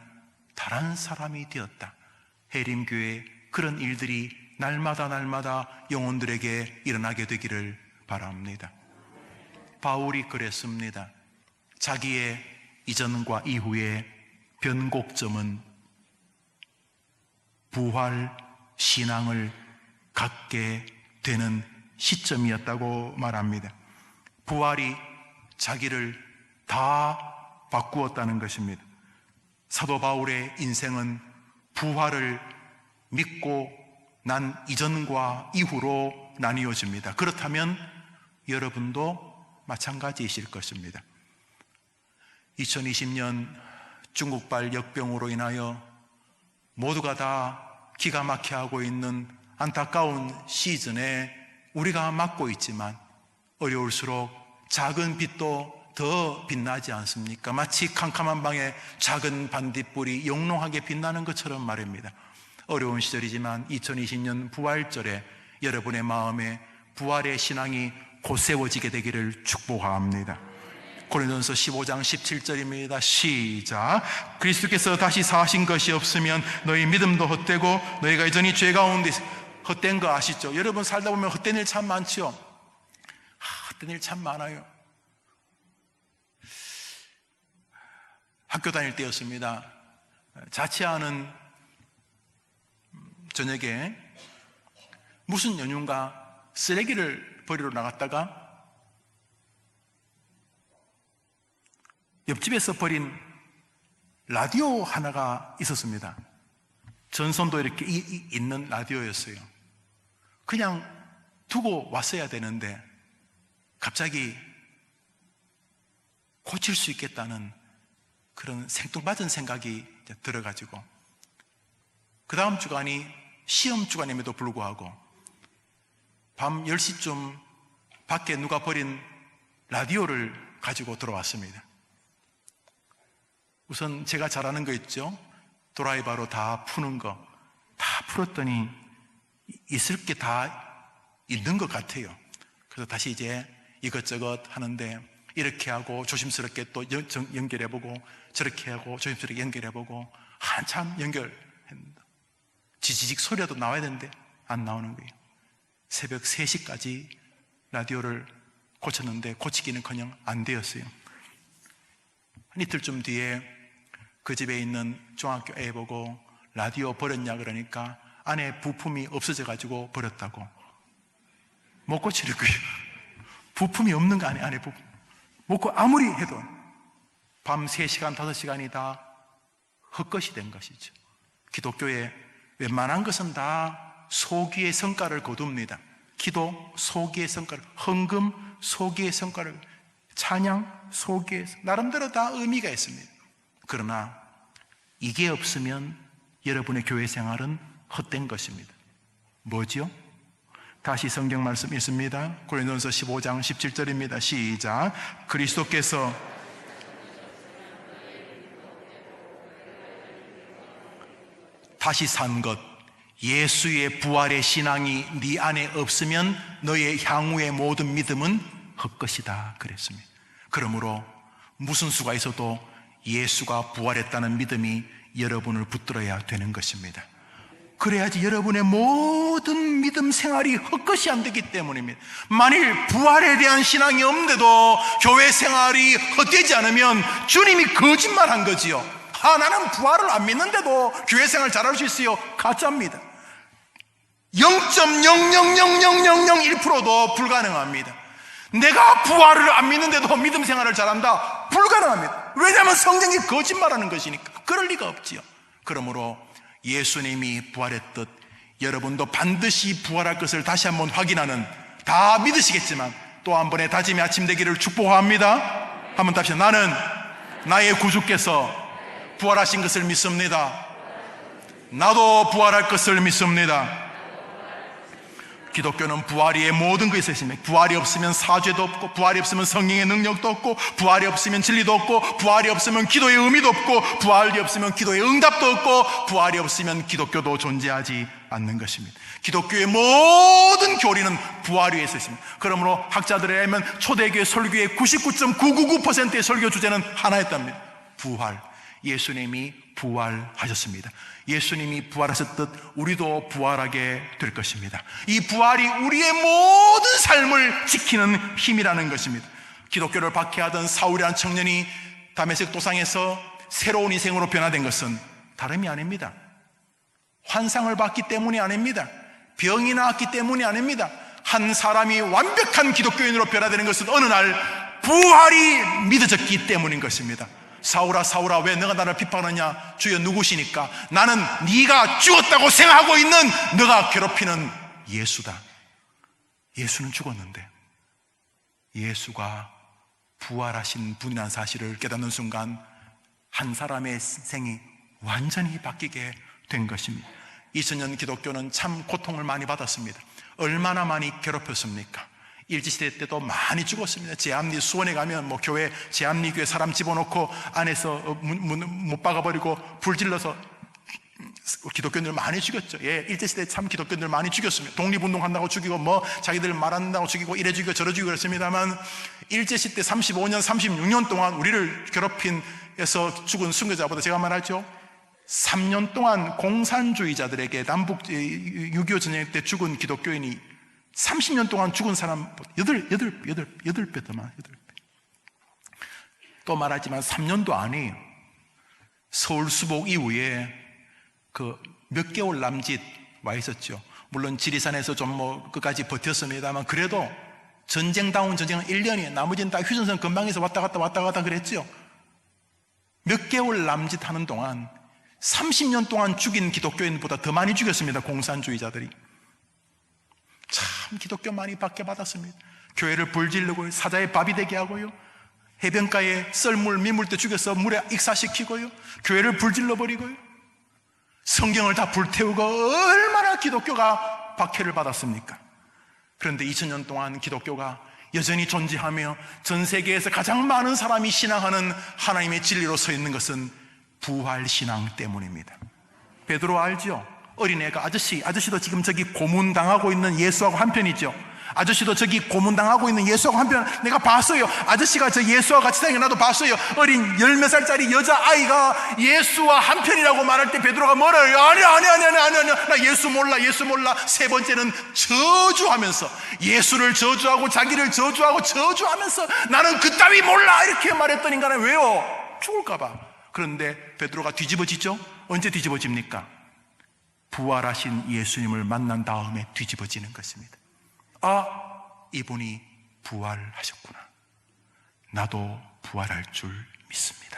A: 다른 사람이 되었다. 해림교회 그런 일들이 날마다 영혼들에게 일어나게 되기를 바랍니다. 바울이 그랬습니다. 자기의 이전과 이후의 변곡점은 부활 신앙을 갖게 되는 시점이었다고 말합니다. 부활이 자기를 다 바꾸었다는 것입니다. 사도 바울의 인생은 부활을 믿고 난 이전과 이후로 나뉘어집니다. 그렇다면 여러분도 마찬가지이실 것입니다. 2020년 중국발 역병으로 인하여 모두가 다 기가 막혀 하고 있는 안타까운 시즌에 우리가 맞고 있지만, 어려울수록 작은 빛도 더 빛나지 않습니까? 마치 캄캄한 방에 작은 반딧불이 영롱하게 빛나는 것처럼 말입니다. 어려운 시절이지만 2020년 부활절에 여러분의 마음에 부활의 신앙이 곧세워지게 되기를 축복합니다. 고린도전서 15장 17절입니다. 시작. 그리스도께서 다시 사신 것이 없으면 너희 믿음도 헛되고 너희가 여전히 죄 가운데 헛된 거 아시죠? 여러분 살다 보면 헛된 일 참 많죠? 헛된 일 참 많아요. 학교 다닐 때였습니다. 자취하는 저녁에 무슨 연유인가 쓰레기를 버리러 나갔다가 옆집에서 버린 라디오 하나가 있었습니다. 전선도 이렇게 있는 라디오였어요. 그냥 두고 왔어야 되는데 갑자기 고칠 수 있겠다는 그런 생뚱맞은 생각이 들어가지고 그 다음 주간이 시험 주간임에도 불구하고 밤 10시쯤 밖에 누가 버린 라디오를 가지고 들어왔습니다. 우선 제가 잘하는 거 있죠? 드라이버로 다 푸는 거 다 풀었더니 있을 게 다 있는 것 같아요. 그래서 다시 이제 이것저것 하는데 이렇게 하고 조심스럽게 또 연결해보고 저렇게 하고 조심스럽게 연결해보고 한참 연결했는데 지지직 소리라도 나와야 되는데 안 나오는 거예요. 새벽 3시까지 라디오를 고쳤는데 고치기는커녕 안 되었어요. 한 이틀쯤 뒤에 그 집에 있는 중학교 애 보고 라디오 버렸냐 그러니까 안에 부품이 없어져가지고 버렸다고. 못 고치는 거예요. 부품이 없는 거 안에 부품. 못 아무리 해도 밤 3시간, 5시간이 다 헛것이 된 것이죠. 기독교에 웬만한 것은 다 소기의 성과를 거둡니다. 기도, 소기의 성과를, 헌금, 소기의 성과를, 찬양, 소기의 나름대로 다 의미가 있습니다. 그러나 이게 없으면 여러분의 교회 생활은 헛된 것입니다. 뭐지요? 다시 성경 말씀 있습니다. 고린도전서 15장 17절입니다. 시작. 그리스도께서 다시 산 것, 예수의 부활의 신앙이 네 안에 없으면 너의 향후의 모든 믿음은 헛것이다 그랬습니다. 그러므로 무슨 수가 있어도 예수가 부활했다는 믿음이 여러분을 붙들어야 되는 것입니다. 그래야지 여러분의 모든 믿음 생활이 헛것이 안 되기 때문입니다. 만일 부활에 대한 신앙이 없는데도 교회 생활이 헛되지 않으면 주님이 거짓말한 거지요. 나는 부활을 안 믿는데도 교회 생활 잘할 수 있어요. 가짜입니다. 0.0000001%도 불가능합니다. 내가 부활을 안 믿는데도 믿음 생활을 잘한다? 불가능합니다. 왜냐하면 성경이 거짓말하는 것이니까. 그럴 리가 없지요. 그러므로 예수님이 부활했듯 여러분도 반드시 부활할 것을 다시 한번 확인하는, 다 믿으시겠지만 또 한 번의 다짐의 아침 되기를 축복합니다. 한번 답시다. 나는 나의 구주께서 부활하신 것을 믿습니다. 나도 부활할 것을 믿습니다. 기독교는 부활이 모든 것에 있습니다. 부활이 없으면 사죄도 없고, 부활이 없으면 성령의 능력도 없고, 부활이 없으면 진리도 없고, 부활이 없으면 기도의 의미도 없고, 부활이 없으면 기도의 응답도 없고, 부활이 없으면 기독교도 존재하지 않는 것입니다. 기독교의 모든 교리는 부활 위에 있습니다. 그러므로 학자들에 의하면 초대교회 설교의 99.999%의 설교 주제는 하나였답니다. 부활. 예수님이 부활하셨습니다. 예수님이 부활하셨듯 우리도 부활하게 될 것입니다. 이 부활이 우리의 모든 삶을 지키는 힘이라는 것입니다. 기독교를 박해하던 사울이라는 청년이 다메섹 도상에서 새로운 인생으로 변화된 것은 다름이 아닙니다. 환상을 봤기 때문이 아닙니다. 병이 나았기 때문이 아닙니다. 한 사람이 완벽한 기독교인으로 변화되는 것은 어느 날 부활이 믿어졌기 때문인 것입니다. 사울아 사울아 왜 너가 나를 비판하냐? 주여 누구시니까? 나는 네가 죽었다고 생각하고 있는 너가 괴롭히는 예수다. 예수는 죽었는데 예수가 부활하신 분이라는 사실을 깨닫는 순간 한 사람의 생이 완전히 바뀌게 된 것입니다. 2000년 기독교는 참 고통을 많이 받았습니다. 얼마나 많이 괴롭혔습니까? 일제시대 때도 많이 죽었습니다. 제암리 수원에 가면 교회 제암리 교회 사람 집어넣고 안에서 문 못 박아버리고 불 질러서 기독교인들 많이 죽였죠. 예, 일제시대 참 기독교인들 많이 죽였습니다. 독립운동한다고 죽이고 자기들 말한다고 죽이고 이래 죽이고 저래 죽이고 그랬습니다만, 일제시대 35년 36년 동안 우리를 괴롭힌에서 죽은 순교자보다, 제가 말하죠, 3년 동안 공산주의자들에게 남북 6.25 전쟁 때 죽은 기독교인이 30년 동안 죽은 사람 8배 더 많아요. 8배. 또 말하지만 3년도 아니에요. 서울 수복 이후에 몇 개월 남짓 와 있었죠. 물론 지리산에서 좀 끝까지 버텼습니다만, 그래도 전쟁다운 전쟁은 1년이에요. 나머지는 다 휴전선 근방에서 왔다 갔다 그랬죠. 몇 개월 남짓 하는 동안 30년 동안 죽인 기독교인보다 더 많이 죽였습니다. 공산주의자들이. 참 기독교 많이 박해받았습니다. 교회를 불질르고요, 사자의 밥이 되게 하고요, 해변가에 썰물 미물 때 죽여서 물에 익사시키고요, 교회를 불질러버리고요, 성경을 다 불태우고, 얼마나 기독교가 박해를 받았습니까? 그런데 2000년 동안 기독교가 여전히 존재하며 전 세계에서 가장 많은 사람이 신앙하는 하나님의 진리로 서 있는 것은 부활신앙 때문입니다. 베드로 알죠? 어린애가, 아저씨도 지금 저기 고문당하고 있는 예수하고 한편이죠. 아저씨도 저기 고문당하고 있는 예수하고 한편, 내가 봤어요. 아저씨가 저 예수와 같이 다니는 거 나도 봤어요. 어린 10몇 살짜리 여자아이가 예수와 한편이라고 말할 때 베드로가 뭐래요? 아니, 나 예수 몰라. 세 번째는 저주하면서, 예수를 저주하고 자기를 저주하면서 나는 그따위 몰라, 이렇게 말했던 인간은 왜요? 죽을까봐. 그런데 베드로가 뒤집어지죠? 언제 뒤집어집니까? 부활하신 예수님을 만난 다음에 뒤집어지는 것입니다. 아, 이분이 부활하셨구나. 나도 부활할 줄 믿습니다.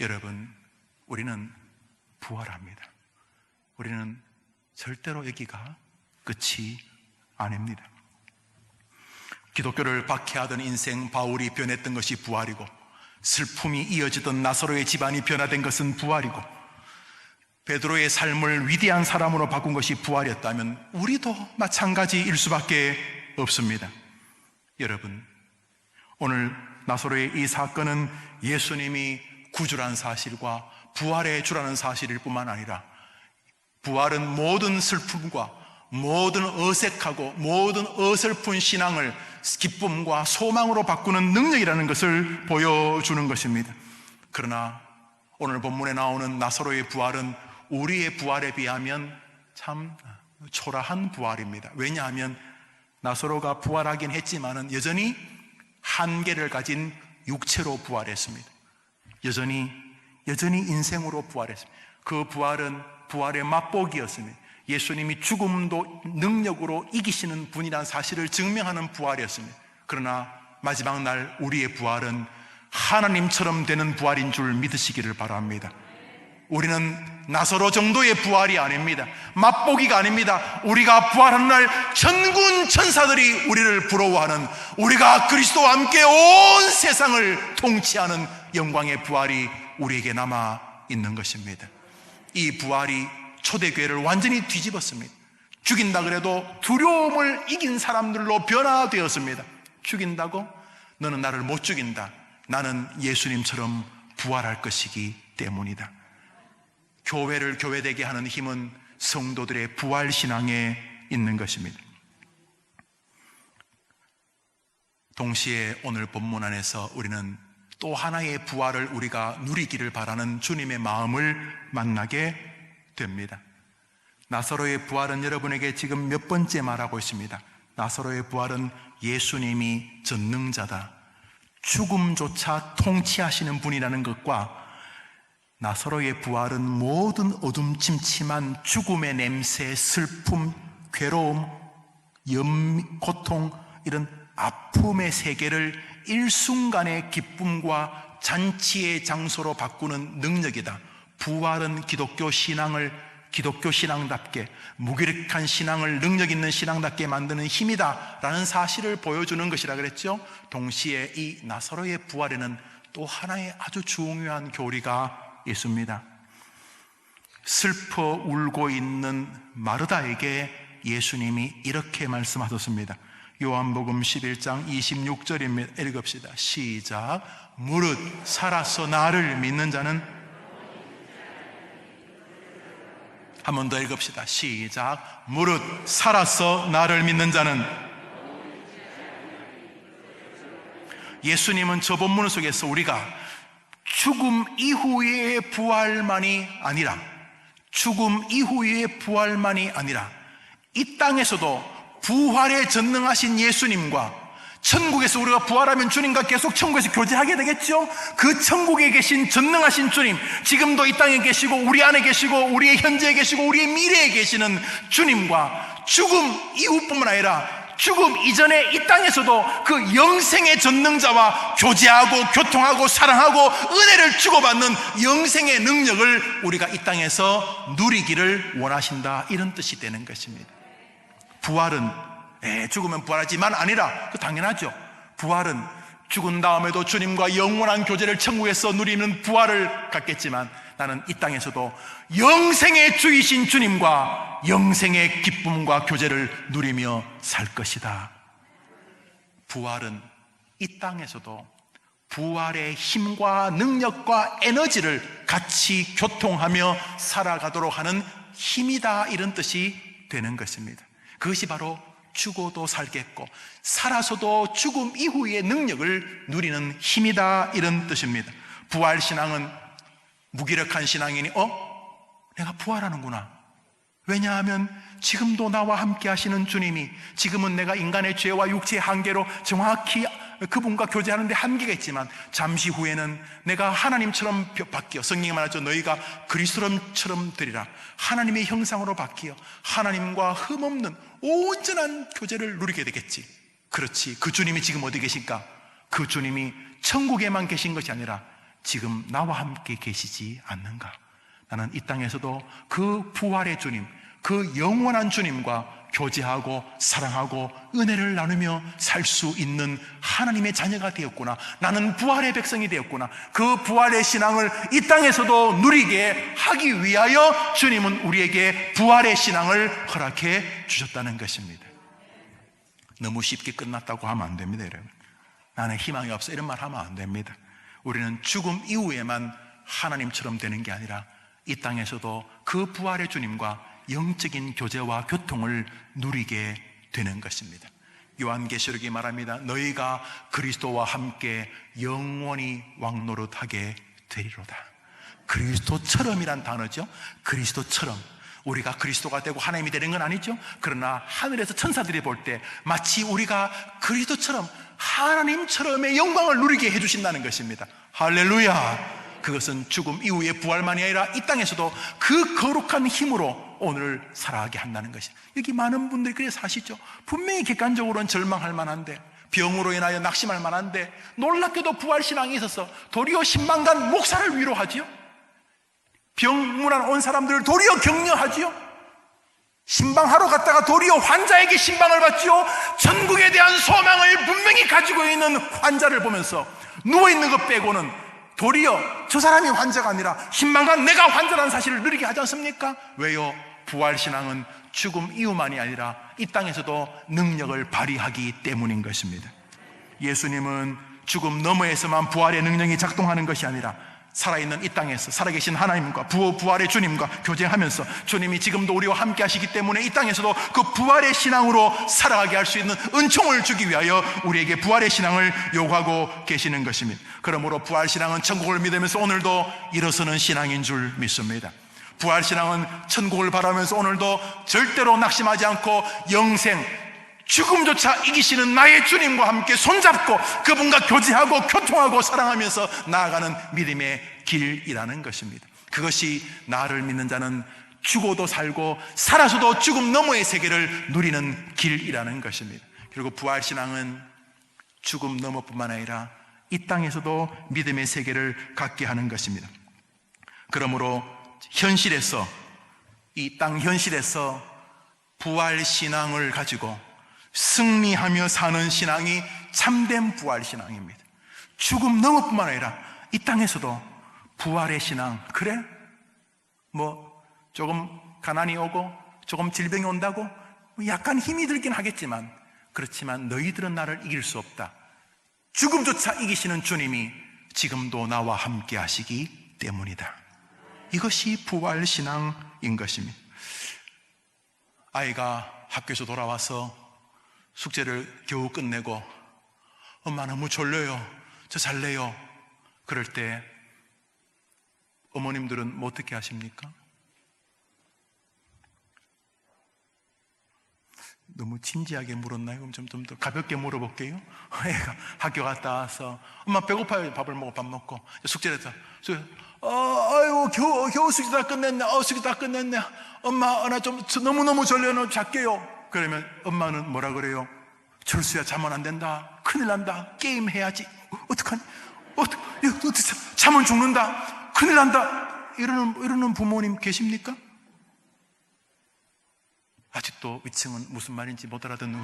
A: 여러분, 우리는 부활합니다. 우리는 절대로 여기가 끝이 아닙니다. 기독교를 박해하던 인생 바울이 변했던 것이 부활이고, 슬픔이 이어지던 나사로의 집안이 변화된 것은 부활이고, 베드로의 삶을 위대한 사람으로 바꾼 것이 부활이었다면 우리도 마찬가지일 수밖에 없습니다. 여러분, 오늘 나사로의 이 사건은 예수님이 구주라는 사실과 부활의 주라는 사실일 뿐만 아니라, 부활은 모든 슬픔과 모든 어색하고 모든 어설픈 신앙을 기쁨과 소망으로 바꾸는 능력이라는 것을 보여주는 것입니다. 그러나 오늘 본문에 나오는 나사로의 부활은 우리의 부활에 비하면 참 초라한 부활입니다. 왜냐하면 나사로가 부활하긴 했지만은 여전히 한계를 가진 육체로 부활했습니다. 여전히 인생으로 부활했습니다. 그 부활은 부활의 맛보기였습니다. 예수님이 죽음도 능력으로 이기시는 분이라는 사실을 증명하는 부활이었습니다. 그러나 마지막 날 우리의 부활은 하나님처럼 되는 부활인 줄 믿으시기를 바랍니다. 우리는 나사로 정도의 부활이 아닙니다. 맛보기가 아닙니다. 우리가 부활하는 날 천군 천사들이 우리를 부러워하는, 우리가 그리스도와 함께 온 세상을 통치하는 영광의 부활이 우리에게 남아 있는 것입니다. 이 부활이 초대교회를 완전히 뒤집었습니다. 죽인다 그래도 두려움을 이긴 사람들로 변화되었습니다. 죽인다고? 너는 나를 못 죽인다. 나는 예수님처럼 부활할 것이기 때문이다. 교회를 교회되게 하는 힘은 성도들의 부활신앙에 있는 것입니다. 동시에 오늘 본문 안에서 우리는 또 하나의 부활을 우리가 누리기를 바라는 주님의 마음을 만나게 됩니다. 나사로의 부활은 여러분에게 지금 몇 번째 말하고 있습니다. 나사로의 부활은 예수님이 전능자다, 죽음조차 통치하시는 분이라는 것과, 나사로의 부활은 모든 어둠침침한 죽음의 냄새, 슬픔, 괴로움, 고통, 이런 아픔의 세계를 일순간의 기쁨과 잔치의 장소로 바꾸는 능력이다. 부활은 기독교 신앙답게, 무기력한 신앙을 능력 있는 신앙답게 만드는 힘이다 라는 사실을 보여주는 것이라 그랬죠. 동시에 이 나사로의 부활에는 또 하나의 아주 중요한 교리가 있습니다. 슬퍼 울고 있는 마르다에게 예수님이 이렇게 말씀하셨습니다. 요한복음 11장 26절입니다. 읽읍시다. 시작. 무릇 살아서 나를 믿는 자는 한 번 더 읽읍시다. 시작. 무릇 살아서 나를 믿는 자는. 예수님은 저 본문 속에서 우리가 죽음 이후의 부활만이 아니라, 죽음 이후의 부활만이 아니라 이 땅에서도 부활에 전능하신 예수님과, 천국에서 우리가 부활하면 주님과 계속 천국에서 교제하게 되겠죠. 그 천국에 계신 전능하신 주님, 지금도 이 땅에 계시고 우리 안에 계시고 우리의 현재에 계시고 우리의 미래에 계시는 주님과 죽음 이후뿐만 아니라 죽음 이전에 이 땅에서도 그 영생의 전능자와 교제하고 교통하고 사랑하고 은혜를 주고받는 영생의 능력을 우리가 이 땅에서 누리기를 원하신다, 이런 뜻이 되는 것입니다. 부활은 죽으면 부활하지만 아니라, 그 당연하죠. 부활은 죽은 다음에도 주님과 영원한 교제를 천국에서 누리는 부활을 갖겠지만, 나는 이 땅에서도 영생의 주이신 주님과 영생의 기쁨과 교제를 누리며 살 것이다. 부활은 이 땅에서도 부활의 힘과 능력과 에너지를 같이 교통하며 살아가도록 하는 힘이다, 이런 뜻이 되는 것입니다. 그것이 바로 죽어도 살겠고 살아서도 죽음 이후의 능력을 누리는 힘이다, 이런 뜻입니다. 부활신앙은 무기력한 신앙이니 내가 부활하는구나. 왜냐하면 지금도 나와 함께 하시는 주님이, 지금은 내가 인간의 죄와 육체의 한계로 정확히 그분과 교제하는데 한계가 있지만 잠시 후에는 내가 하나님처럼 바뀌어, 성경이 말하죠. 너희가 그리스도처럼 되리라. 하나님의 형상으로 바뀌어 하나님과 흠없는 온전한 교제를 누리게 되겠지. 그렇지. 그 주님이 지금 어디 계실까? 그 주님이 천국에만 계신 것이 아니라 지금 나와 함께 계시지 않는가? 나는 이 땅에서도 그 부활의 주님, 그 영원한 주님과 교제하고 사랑하고 은혜를 나누며 살 수 있는 하나님의 자녀가 되었구나. 나는 부활의 백성이 되었구나. 그 부활의 신앙을 이 땅에서도 누리게 하기 위하여 주님은 우리에게 부활의 신앙을 허락해 주셨다는 것입니다. 너무 쉽게 끝났다고 하면 안 됩니다, 여러분. 나는 희망이 없어, 이런 말 하면 안 됩니다. 우리는 죽음 이후에만 하나님처럼 되는 게 아니라 이 땅에서도 그 부활의 주님과 영적인 교제와 교통을 누리게 되는 것입니다. 요한계시록이 말합니다. 너희가 그리스도와 함께 영원히 왕노릇하게 되리로다. 그리스도처럼이란 단어죠. 그리스도처럼. 우리가 그리스도가 되고 하나님이 되는 건 아니죠. 그러나 하늘에서 천사들이 볼 때 마치 우리가 그리스도처럼 하나님처럼의 영광을 누리게 해주신다는 것입니다. 할렐루야. 그것은 죽음 이후의 부활만이 아니라 이 땅에서도 그 거룩한 힘으로 오늘을 살아가게 한다는 것이죠. 여기 많은 분들이 그래서 사시죠. 분명히 객관적으로는 절망할 만한데, 병으로 인하여 낙심할 만한데, 놀랍게도 부활신앙이 있어서 도리어 10만간 목사를 위로하지요. 병문안 온 사람들을 도리어 격려하지요. 신방하러 갔다가 도리어 환자에게 신방을 받지요. 천국에 대한 소망을 분명히 가지고 있는 환자를 보면서 누워있는 것 빼고는 도리어 저 사람이 환자가 아니라 신방간 내가 환자라는 사실을 누리게 하지 않습니까? 왜요? 부활신앙은 죽음 이후만이 아니라 이 땅에서도 능력을 발휘하기 때문인 것입니다. 예수님은 죽음 너머에서만 부활의 능력이 작동하는 것이 아니라 살아있는 이 땅에서 살아계신 하나님과 부활의 주님과 교제하면서 주님이 지금도 우리와 함께 하시기 때문에 이 땅에서도 그 부활의 신앙으로 살아가게 할 수 있는 은총을 주기 위하여 우리에게 부활의 신앙을 요구하고 계시는 것입니다. 그러므로 부활신앙은 천국을 믿으면서 오늘도 일어서는 신앙인 줄 믿습니다. 부활신앙은 천국을 바라면서 오늘도 절대로 낙심하지 않고 영생, 죽음조차 이기시는 나의 주님과 함께 손잡고 그분과 교제하고 교통하고 사랑하면서 나아가는 믿음의 길이라는 것입니다. 그것이 나를 믿는 자는 죽어도 살고 살아서도 죽음 너머의 세계를 누리는 길이라는 것입니다. 그리고 부활신앙은 죽음 너머뿐만 아니라 이 땅에서도 믿음의 세계를 갖게 하는 것입니다. 그러므로 현실에서, 이 땅 현실에서 부활신앙을 가지고 승리하며 사는 신앙이 참된 부활신앙입니다. 죽음 너머뿐만 아니라 이 땅에서도 부활의 신앙. 그래? 조금 가난이 오고 조금 질병이 온다고 약간 힘이 들긴 하겠지만, 그렇지만 너희들은 나를 이길 수 없다. 죽음조차 이기시는 주님이 지금도 나와 함께 하시기 때문이다. 이것이 부활신앙인 것입니다. 아이가 학교에서 돌아와서 숙제를 겨우 끝내고 엄마 너무 졸려요, 저 잘래요. 그럴 때 어머님들은 뭐 어떻게 하십니까? 너무 진지하게 물었나요? 그럼 좀 더 가볍게 물어볼게요. 애가 학교 갔다 와서 엄마 배고파요. 밥을 먹고 밥 먹고 숙제를 했다. 아이고 겨우 숙제 다 끝냈네. 숙제 다 끝냈네. 엄마 나 좀 너무너무 졸려. 너 잘게요. 그러면 엄마는 뭐라 그래요? 철수야, 자면 안 된다. 큰일 난다. 게임 해야지. 어떡하니? 자면 죽는다. 큰일 난다. 이러는 부모님 계십니까? 아직도 위층은 무슨 말인지 못 알아듣는.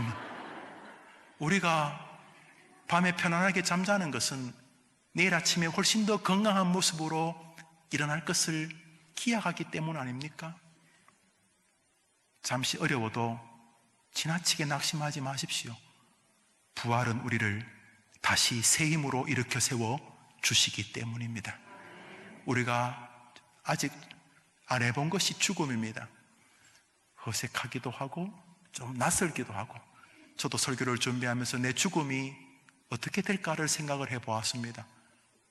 A: 우리가 밤에 편안하게 잠자는 것은 내일 아침에 훨씬 더 건강한 모습으로 일어날 것을 기약하기 때문 아닙니까? 잠시 어려워도 지나치게 낙심하지 마십시오. 부활은 우리를 다시 새 힘으로 일으켜 세워 주시기 때문입니다. 우리가 아직 안 해본 것이 죽음입니다. 어색하기도 하고 좀 낯설기도 하고, 저도 설교를 준비하면서 내 죽음이 어떻게 될까를 생각을 해보았습니다.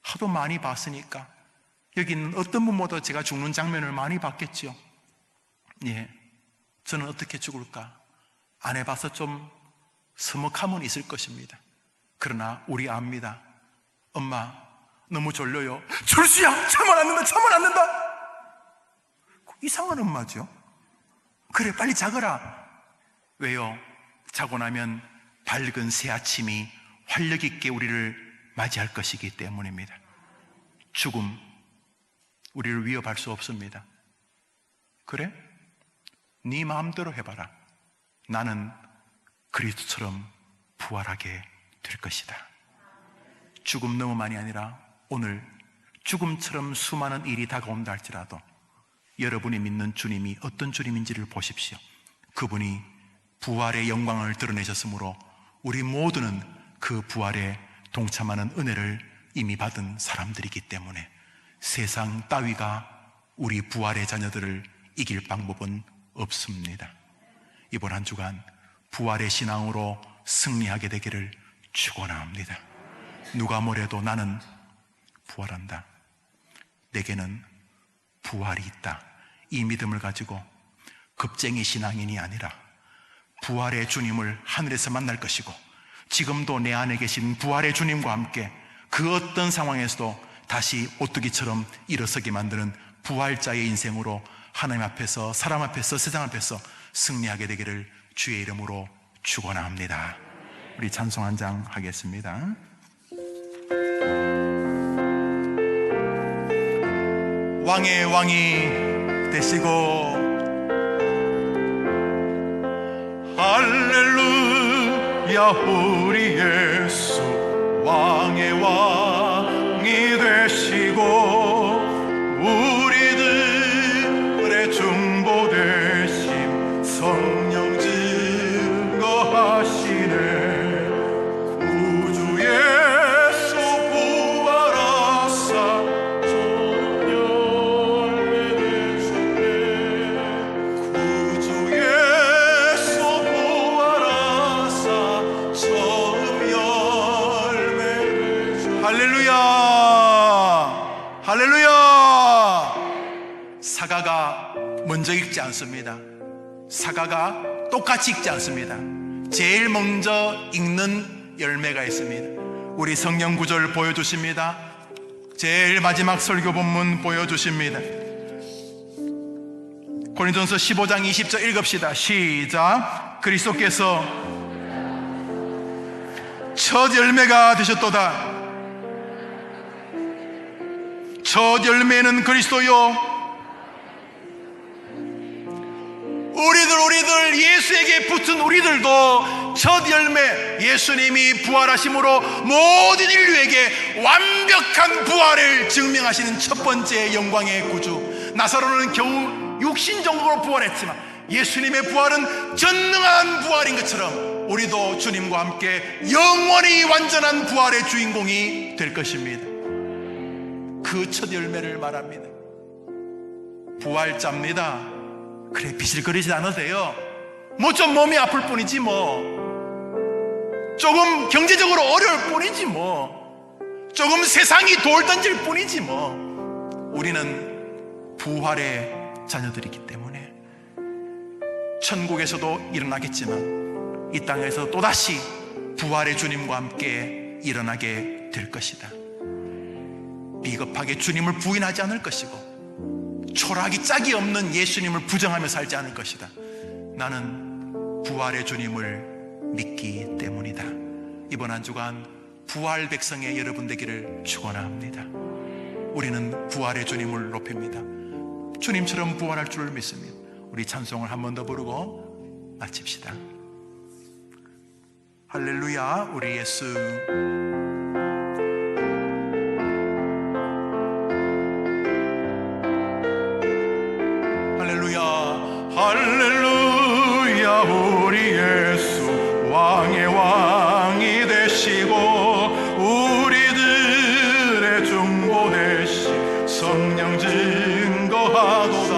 A: 하도 많이 봤으니까. 여기 있는 어떤 분보다 제가 죽는 장면을 많이 봤겠죠. 예, 저는 어떻게 죽을까 안 해봐서 좀 서먹함은 있을 것입니다. 그러나 우리 압니다. 엄마 너무 졸려요. 철수야, 잠을 안 는다. 이상한 엄마죠. 그래, 빨리 자거라. 왜요? 자고 나면 밝은 새 아침이 활력 있게 우리를 맞이할 것이기 때문입니다. 죽음, 우리를 위협할 수 없습니다. 그래? 네 마음대로 해봐라. 나는 그리스도처럼 부활하게 될 것이다. 죽음 너무 많이 아니라 오늘 죽음처럼 수많은 일이 다가온다 할지라도 여러분이 믿는 주님이 어떤 주님인지를 보십시오. 그분이 부활의 영광을 드러내셨으므로 우리 모두는 그 부활에 동참하는 은혜를 이미 받은 사람들이기 때문에 세상 따위가 우리 부활의 자녀들을 이길 방법은 없습니다. 이번 한 주간 부활의 신앙으로 승리하게 되기를 축원합니다. 누가 뭐래도 나는 부활한다. 내게는 부활이 있다. 이 믿음을 가지고 겁쟁이 신앙인이 아니라 부활의 주님을 하늘에서 만날 것이고, 지금도 내 안에 계신 부활의 주님과 함께 그 어떤 상황에서도 다시 오뚜기처럼 일어서게 만드는 부활자의 인생으로 하나님 앞에서, 사람 앞에서, 세상 앞에서 승리하게 되기를 주의 이름으로 축원합니다. 우리 찬송 한 장 하겠습니다. 왕의 왕이 되시고 할렐루야, 우리 예수 왕의 왕이 되시고 우리들의 중보 되심 성령 증거하시네. 사과가 먼저 읽지 않습니다. 사과가 똑같이 읽지 않습니다. 제일 먼저 읽는 열매가 있습니다. 우리 성경 구절 보여주십니다. 제일 마지막 설교 본문 보여주십니다. 고린도전서 15장 20절 읽읍시다. 시작. 그리스도께서 첫 열매가 되셨도다. 첫 열매는 그리스도요. 우리들 예수에게 붙은 우리들도 첫 열매, 예수님이 부활하심으로 모든 인류에게 완벽한 부활을 증명하시는 첫 번째 영광의 구주. 나사로는 겨우 육신적으로 부활했지만 예수님의 부활은 전능한 부활인 것처럼 우리도 주님과 함께 영원히 완전한 부활의 주인공이 될 것입니다. 그 첫 열매를 말합니다. 부활자입니다. 그래, 비실거리지 않아도 돼요. 뭐 좀 몸이 아플 뿐이지, 뭐 조금 경제적으로 어려울 뿐이지, 뭐 조금 세상이 돌 던질 뿐이지, 뭐 우리는 부활의 자녀들이기 때문에 천국에서도 일어나겠지만 이 땅에서 또다시 부활의 주님과 함께 일어나게 될 것이다. 비겁하게 주님을 부인하지 않을 것이고 초라하기 짝이 없는 예수님을 부정하며 살지 않을 것이다. 나는 부활의 주님을 믿기 때문이다. 이번 한 주간 부활 백성의 여러분 되기를 축원합니다. 우리는 부활의 주님을 높입니다. 주님처럼 부활할 줄을 믿습니다. 우리 찬송을 한 번 더 부르고 마칩시다. 할렐루야, 우리 예수. 할렐루야, 할렐루야, 우리 예수 왕의 왕이 되시고 우리들의 중보 되시 성령 증거하도다.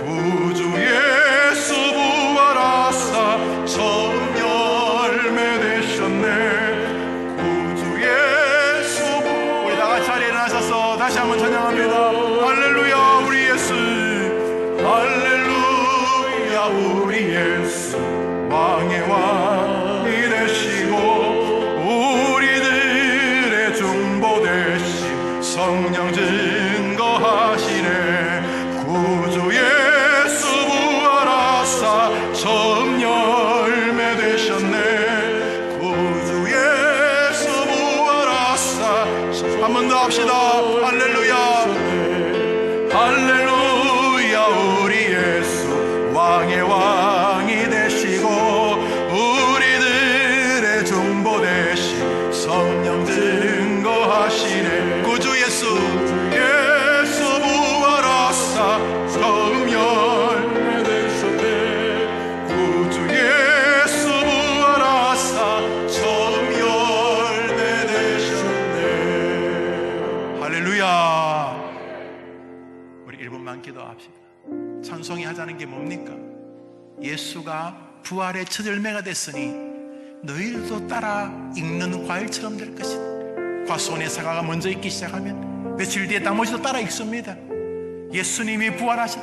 A: 구주 예수 부활하사 처음 열매 되셨네. 구주 예수 우리 다같이 자리에 일어나셔서 다시 한번 찬양합니다. 할렐루야, 우리 예수. 할렐루야, 우리 예수 왕의 왕이 되시고 우리들의 중보 되시 성령 증거하시네. 구주 예수 부활하사 처음 열매 되셨네. 구주 예수 부활하사. 한 번 더 합시다. 할렐루야, 할렐루야, 우리 예수 왕의 왕이 되시고 우리들의 중보 되시 성령 증거하시네. 구주 예수, 예수 부활하사 처음 열매 되셨네. 구주 예수 부활하사 처음 열매 되셨네. 할렐루야. 우리 1분만 기도합시다. 찬송이 하자는 게 뭡니까? 예수가 부활의 첫 열매가 됐으니 너희들도 따라 익는 과일처럼 될 것이다. 과수원의 사과가 먼저 익기 시작하면 며칠 뒤에 나머지도 따라 익습니다. 예수님이 부활하신,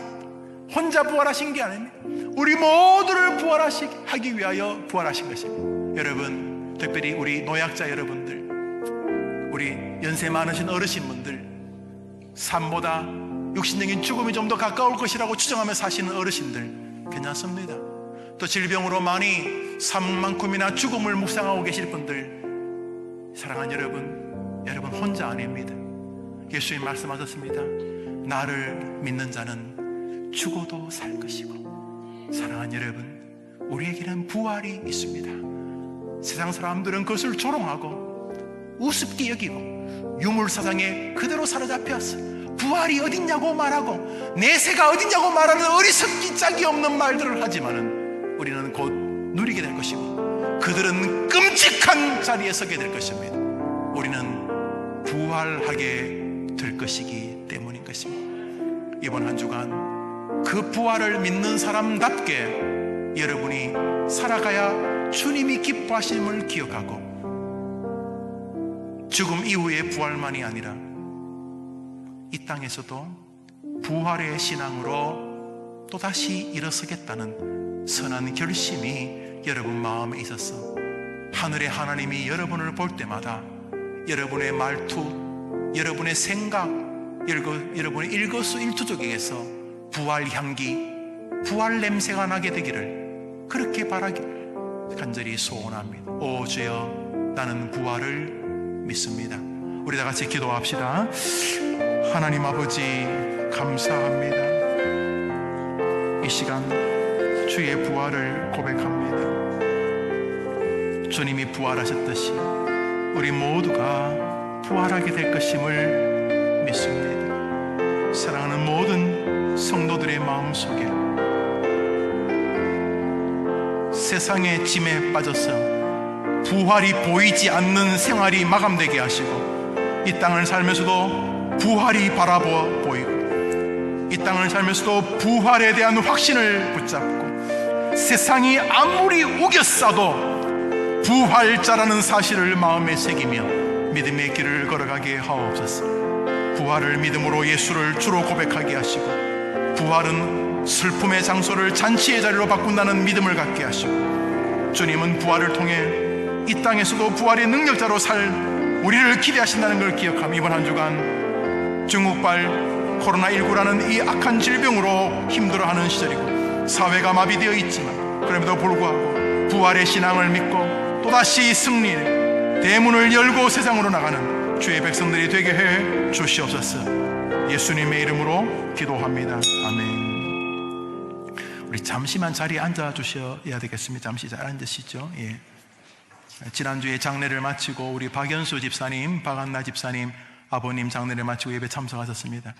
A: 혼자 부활하신 게 아닙니다. 우리 모두를 부활하기 위하여 부활하신 것입니다. 여러분, 특별히 우리 노약자 여러분들, 우리 연세 많으신 어르신분들, 삶보다 육신적인 죽음이 좀 더 가까울 것이라고 추정하며 사시는 어르신들 괜찮습니다. 또 질병으로 많이 삶만큼이나 죽음을 묵상하고 계실 분들, 사랑하는 여러분 혼자 아닙니다. 예수님 말씀하셨습니다. 나를 믿는 자는 죽어도 살 것이고. 사랑하는 여러분, 우리에게는 부활이 있습니다. 세상 사람들은 그것을 조롱하고 우습게 여기고 유물사상에 그대로 사로잡혔어. 부활이 어딨냐고 말하고 내세가 어딨냐고 말하는 어리석기 짝이 없는 말들을 하지만은 우리는 곧 누리게 될 것이고 그들은 끔찍한 자리에 서게 될 것입니다. 우리는 부활하게 될 것이기 때문인 것입니다. 이번 한 주간 그 부활을 믿는 사람답게 여러분이 살아가야 주님이 기뻐하심을 기억하고 죽음 이후의 부활만이 아니라 이 땅에서도 부활의 신앙으로 또다시 일어서겠다는 선한 결심이 여러분 마음에 있어서 하늘의 하나님이 여러분을 볼 때마다 여러분의 말투, 여러분의 생각, 여러분의 일거수일투족에게서 부활 향기, 부활 냄새가 나게 되기를 그렇게 바라기를 간절히 소원합니다. 오 주여, 나는 부활을 믿습니다. 우리 다 같이 기도합시다. 하나님 아버지, 감사합니다. 이 시간 주의 부활을 고백합니다. 주님이 부활하셨듯이 우리 모두가 부활하게 될 것임을 믿습니다. 사랑하는 모든 성도들의 마음속에 세상의 짐에 빠져서 부활이 보이지 않는 생활이 마감되게 하시고 이 땅을 살면서도 부활이 바라보이고 이 땅을 살면서도 부활에 대한 확신을 붙잡고 세상이 아무리 우겨싸도 부활자라는 사실을 마음에 새기며 믿음의 길을 걸어가게 하옵소서. 부활을 믿음으로 예수를 주로 고백하게 하시고, 부활은 슬픔의 장소를 잔치의 자리로 바꾼다는 믿음을 갖게 하시고, 주님은 부활을 통해 이 땅에서도 부활의 능력자로 살 우리를 기대하신다는 걸 기억하며 이번 한 주간 중국발 코로나19라는 이 악한 질병으로 힘들어하는 시절이고 사회가 마비되어 있지만 그럼에도 불구하고 부활의 신앙을 믿고 또다시 승리의 대문을 열고 세상으로 나가는 주의 백성들이 되게 해 주시옵소서. 예수님의 이름으로 기도합니다. 아멘. 우리 잠시만 자리에 앉아 주셔야 되겠습니다. 잠시 잘 앉으시죠. 예. 지난주에 장례를 마치고 우리 박연수 집사님, 박한나 집사님 아버님 장례를 마치고 예배 참석하셨습니다.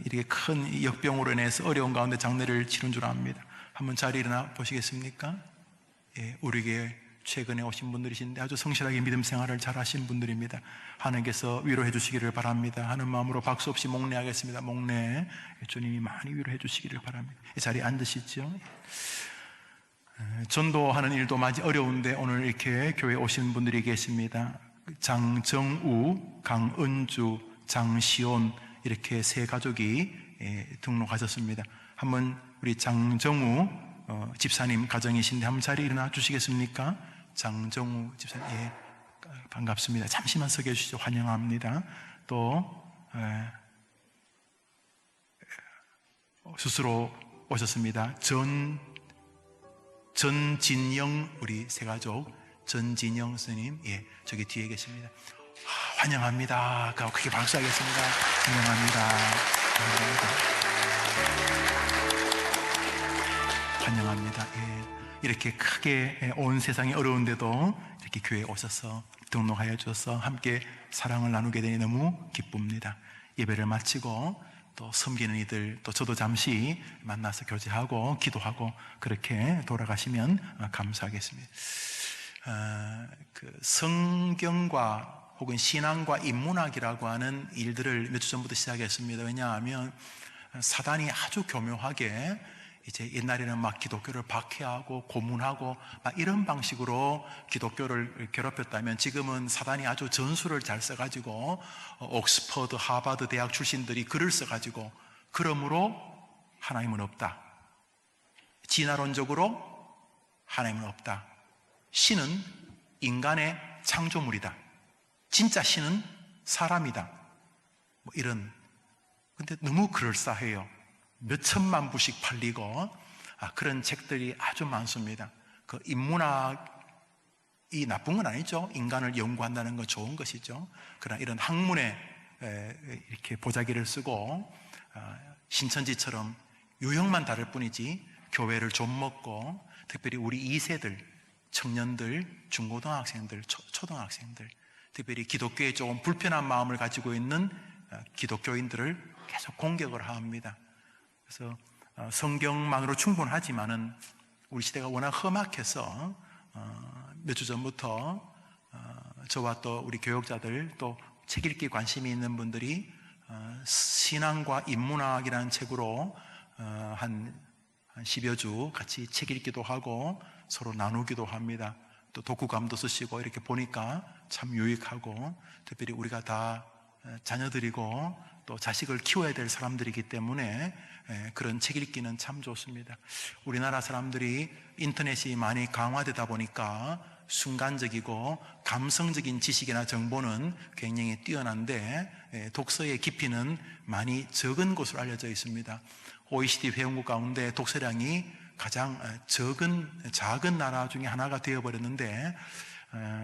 A: 이렇게 큰 역병으로 인해서 어려운 가운데 장례를 치른 줄 압니다. 한번 자리에 일어나 보시겠습니까? 예, 우리에게 최근에 오신 분들이신데 아주 성실하게 믿음 생활을 잘 하신 분들입니다. 하나님께서 위로해 주시기를 바랍니다 하는 마음으로 박수 없이 목례하겠습니다. 목례, 주님이 많이 위로해 주시기를 바랍니다. 이 자리에 앉으시죠. 전도하는 일도 많이 어려운데 오늘 이렇게 교회에 오신 분들이 계십니다. 장정우, 강은주, 장시온 이렇게 세 가족이 등록하셨습니다. 한번 우리 장정우 집사님 가정이신데 한번 자리에 일어나 주시겠습니까? 장정우 집사님, 예, 반갑습니다. 잠시만 서 계시죠. 환영합니다. 또 스스로 오셨습니다. 전진영 우리 세 가족 전진영 스님, 예, 저기 뒤에 계십니다. 환영합니다. 크게 박수하겠습니다. 환영합니다. 환영합니다. 예, 이렇게 크게 온 세상이 어려운데도 이렇게 교회에 오셔서 등록하여 주셔서 함께 사랑을 나누게 되니 너무 기쁩니다. 예배를 마치고 또 섬기는 이들, 또 저도 잠시 만나서 교제하고 기도하고 그렇게 돌아가시면 감사하겠습니다. 성경과 혹은 신앙과 인문학이라고 하는 일들을 몇 주 전부터 시작했습니다. 왜냐하면 사단이 아주 교묘하게 이제 옛날에는 막 기독교를 박해하고 고문하고 막 이런 방식으로 기독교를 괴롭혔다면 지금은 사단이 아주 전술을 잘 써가지고 옥스퍼드, 하버드 대학 출신들이 글을 써가지고 그러므로 하나님은 없다, 진화론적으로 하나님은 없다, 신은 인간의 창조물이다, 진짜 신은 사람이다, 뭐 이런. 근데 너무 그럴싸해요. 몇 천만 부씩 팔리고 그런 책들이 아주 많습니다. 그 인문학이 나쁜 건 아니죠. 인간을 연구한다는 건 좋은 것이죠. 그러나 이런 학문에 이렇게 보자기를 쓰고 신천지처럼 유형만 다를 뿐이지 교회를 좀 먹고, 특별히 우리 2세들 청년들, 중고등학생들, 초등학생들, 특별히 기독교에 조금 불편한 마음을 가지고 있는 기독교인들을 계속 공격을 합니다. 그래서 성경만으로 충분하지만은 우리 시대가 워낙 험악해서 몇 주 전부터 저와 또 우리 교역자들, 또 책 읽기 관심이 있는 분들이 신앙과 인문학이라는 책으로 한 10여 주 같이 책 읽기도 하고 서로 나누기도 합니다. 또 독후감도 쓰시고 이렇게 보니까 참 유익하고, 특별히 우리가 다 자녀들이고 또 자식을 키워야 될 사람들이기 때문에 그런 책 읽기는 참 좋습니다. 우리나라 사람들이 인터넷이 많이 강화되다 보니까 순간적이고 감성적인 지식이나 정보는 굉장히 뛰어난데 독서의 깊이는 많이 적은 것으로 알려져 있습니다. OECD 회원국 가운데 독서량이 가장 작은 나라 중에 하나가 되어버렸는데,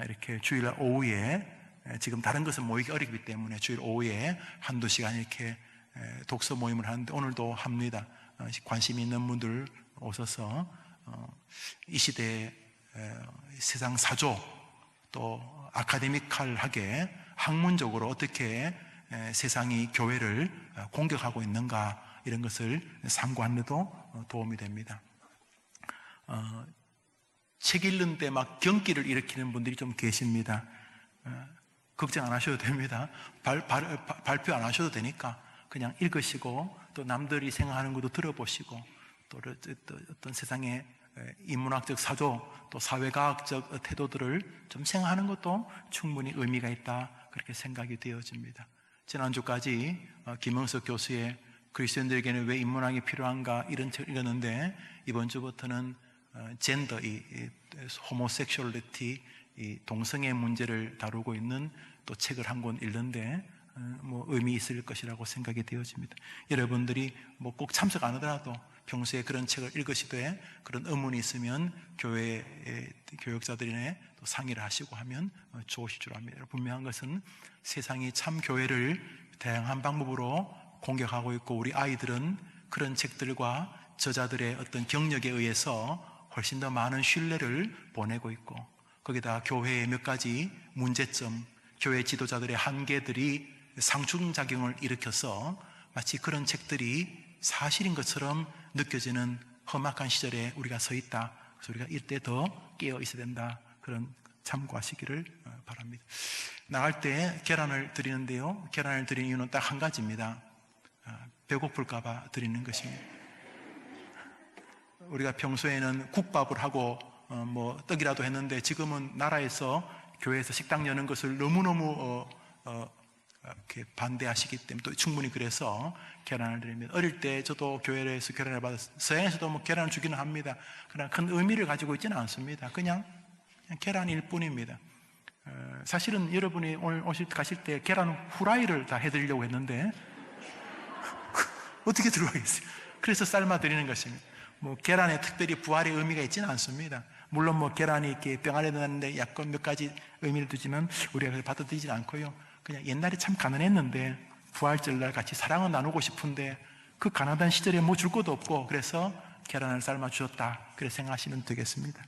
A: 이렇게 주일 오후에, 지금 다른 것은 모이기 어렵기 때문에 주일 오후에 한두 시간 이렇게 독서 모임을 하는데 오늘도 합니다. 관심 있는 분들 오셔서 이 시대에 세상 사조, 또 아카데미칼하게 학문적으로 어떻게 세상이 교회를 공격하고 있는가, 이런 것을 상고하는 데도 도움이 됩니다. 책 읽는 때 막 경기를 일으키는 분들이 좀 계십니다. 걱정 안 하셔도 됩니다. 발표 안 하셔도 되니까 그냥 읽으시고 또 남들이 생각하는 것도 들어보시고 또 어떤 세상의 인문학적 사조 또 사회과학적 태도들을 좀 생각하는 것도 충분히 의미가 있다, 그렇게 생각이 되어집니다. 지난주까지 김영석 교수의 그리스도인들에게는 왜 인문학이 필요한가 이런 책을 읽었는데, 이번 주부터는 젠더, 이 호모섹슈얼리티, 이 동성애 문제를 다루고 있는 또 책을 한 권 읽는데 의미 있을 것이라고 생각이 되어집니다. 여러분들이 꼭 참석 안 하더라도 평소에 그런 책을 읽으시되 그런 의문이 있으면 교회의 교역자들이나 또 상의를 하시고 하면 좋으실 줄 압니다. 분명한 것은 세상이 참 교회를 다양한 방법으로 공격하고 있고, 우리 아이들은 그런 책들과 저자들의 어떤 경력에 의해서 훨씬 더 많은 신뢰를 보내고 있고, 거기다 교회의 몇 가지 문제점, 교회 지도자들의 한계들이 상충작용을 일으켜서 마치 그런 책들이 사실인 것처럼 느껴지는 험악한 시절에 우리가 서 있다. 그래서 우리가 이때 더 깨어 있어야 된다, 그런 참고하시기를 바랍니다. 나갈 때 계란을 드리는데요, 계란을 드리는 이유는 딱 한 가지입니다. 배고플까 봐 드리는 것입니다. 우리가 평소에는 국밥을 하고 떡이라도 했는데, 지금은 나라에서 교회에서 식당 여는 것을 너무너무 이렇게 반대하시기 때문에 또 충분히 그래서 계란을 드립니다. 어릴 때 저도 교회에서 계란을 받았어요. 서양에서도 계란을 주기는 합니다. 그러나 큰 의미를 가지고 있지는 않습니다. 그냥 계란일 뿐입니다. 사실은 여러분이 오늘 가실 때 계란 후라이를 다 해드리려고 했는데 어떻게 들어가겠어요? 그래서 삶아 드리는 것입니다. 계란에 특별히 부활의 의미가 있지는 않습니다. 물론 계란이 이렇게 병 안에 넣었는데 약간 몇 가지 의미를 두지만 우리가 그걸 받아들이지 않고요. 그냥 옛날에 참 가난했는데 부활절날 같이 사랑을 나누고 싶은데 그 가난한 시절에 줄 것도 없고, 그래서 계란을 삶아 주었다, 그렇게 생각하시면 되겠습니다.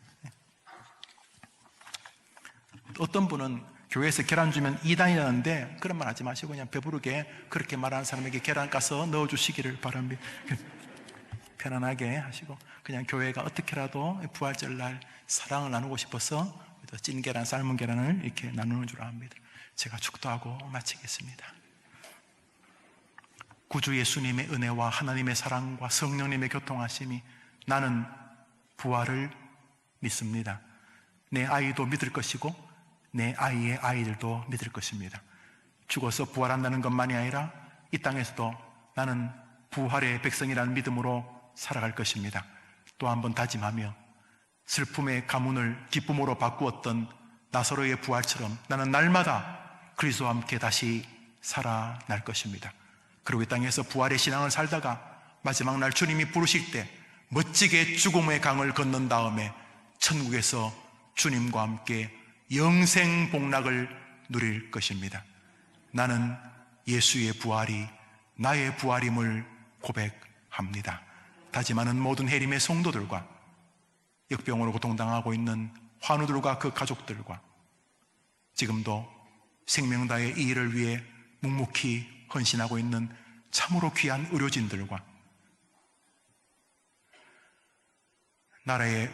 A: 어떤 분은 교회에서 계란 주면 이단이라는데 그런 말 하지 마시고 그냥 배부르게 그렇게 말하는 사람에게 계란 까서 넣어주시기를 바랍니다. 편안하게 하시고, 그냥 교회가 어떻게라도 부활절날 사랑을 나누고 싶어서 찐 계란, 삶은 계란을 이렇게 나누는 줄 압니다. 제가 축도하고 마치겠습니다. 구주 예수님의 은혜와 하나님의 사랑과 성령님의 교통하심이, 나는 부활을 믿습니다. 내 아이도 믿을 것이고 내 아이의 아이들도 믿을 것입니다. 죽어서 부활한다는 것만이 아니라 이 땅에서도 나는 부활의 백성이라는 믿음으로 살아갈 것입니다. 또 한번 다짐하며 슬픔의 가문을 기쁨으로 바꾸었던 나사로의 부활처럼 나는 날마다 그리스도와 함께 다시 살아날 것입니다. 그리고 이 땅에서 부활의 신앙을 살다가 마지막 날 주님이 부르실 때 멋지게 죽음의 강을 건넌 다음에 천국에서 주님과 함께 영생 복락을 누릴 것입니다. 나는 예수의 부활이 나의 부활임을 고백합니다. 다짐하는 모든 해림의 성도들과 역병으로 고통당하고 있는 환우들과 그 가족들과 지금도 생명 다의 이 일을 위해 묵묵히 헌신하고 있는 참으로 귀한 의료진들과 나라의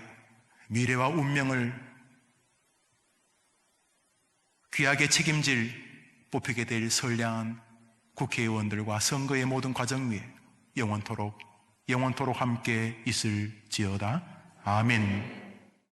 A: 미래와 운명을 귀하게 책임질 뽑히게 될 선량한 국회의원들과 선거의 모든 과정 위에 영원토록 함께 있을지어다. 아멘.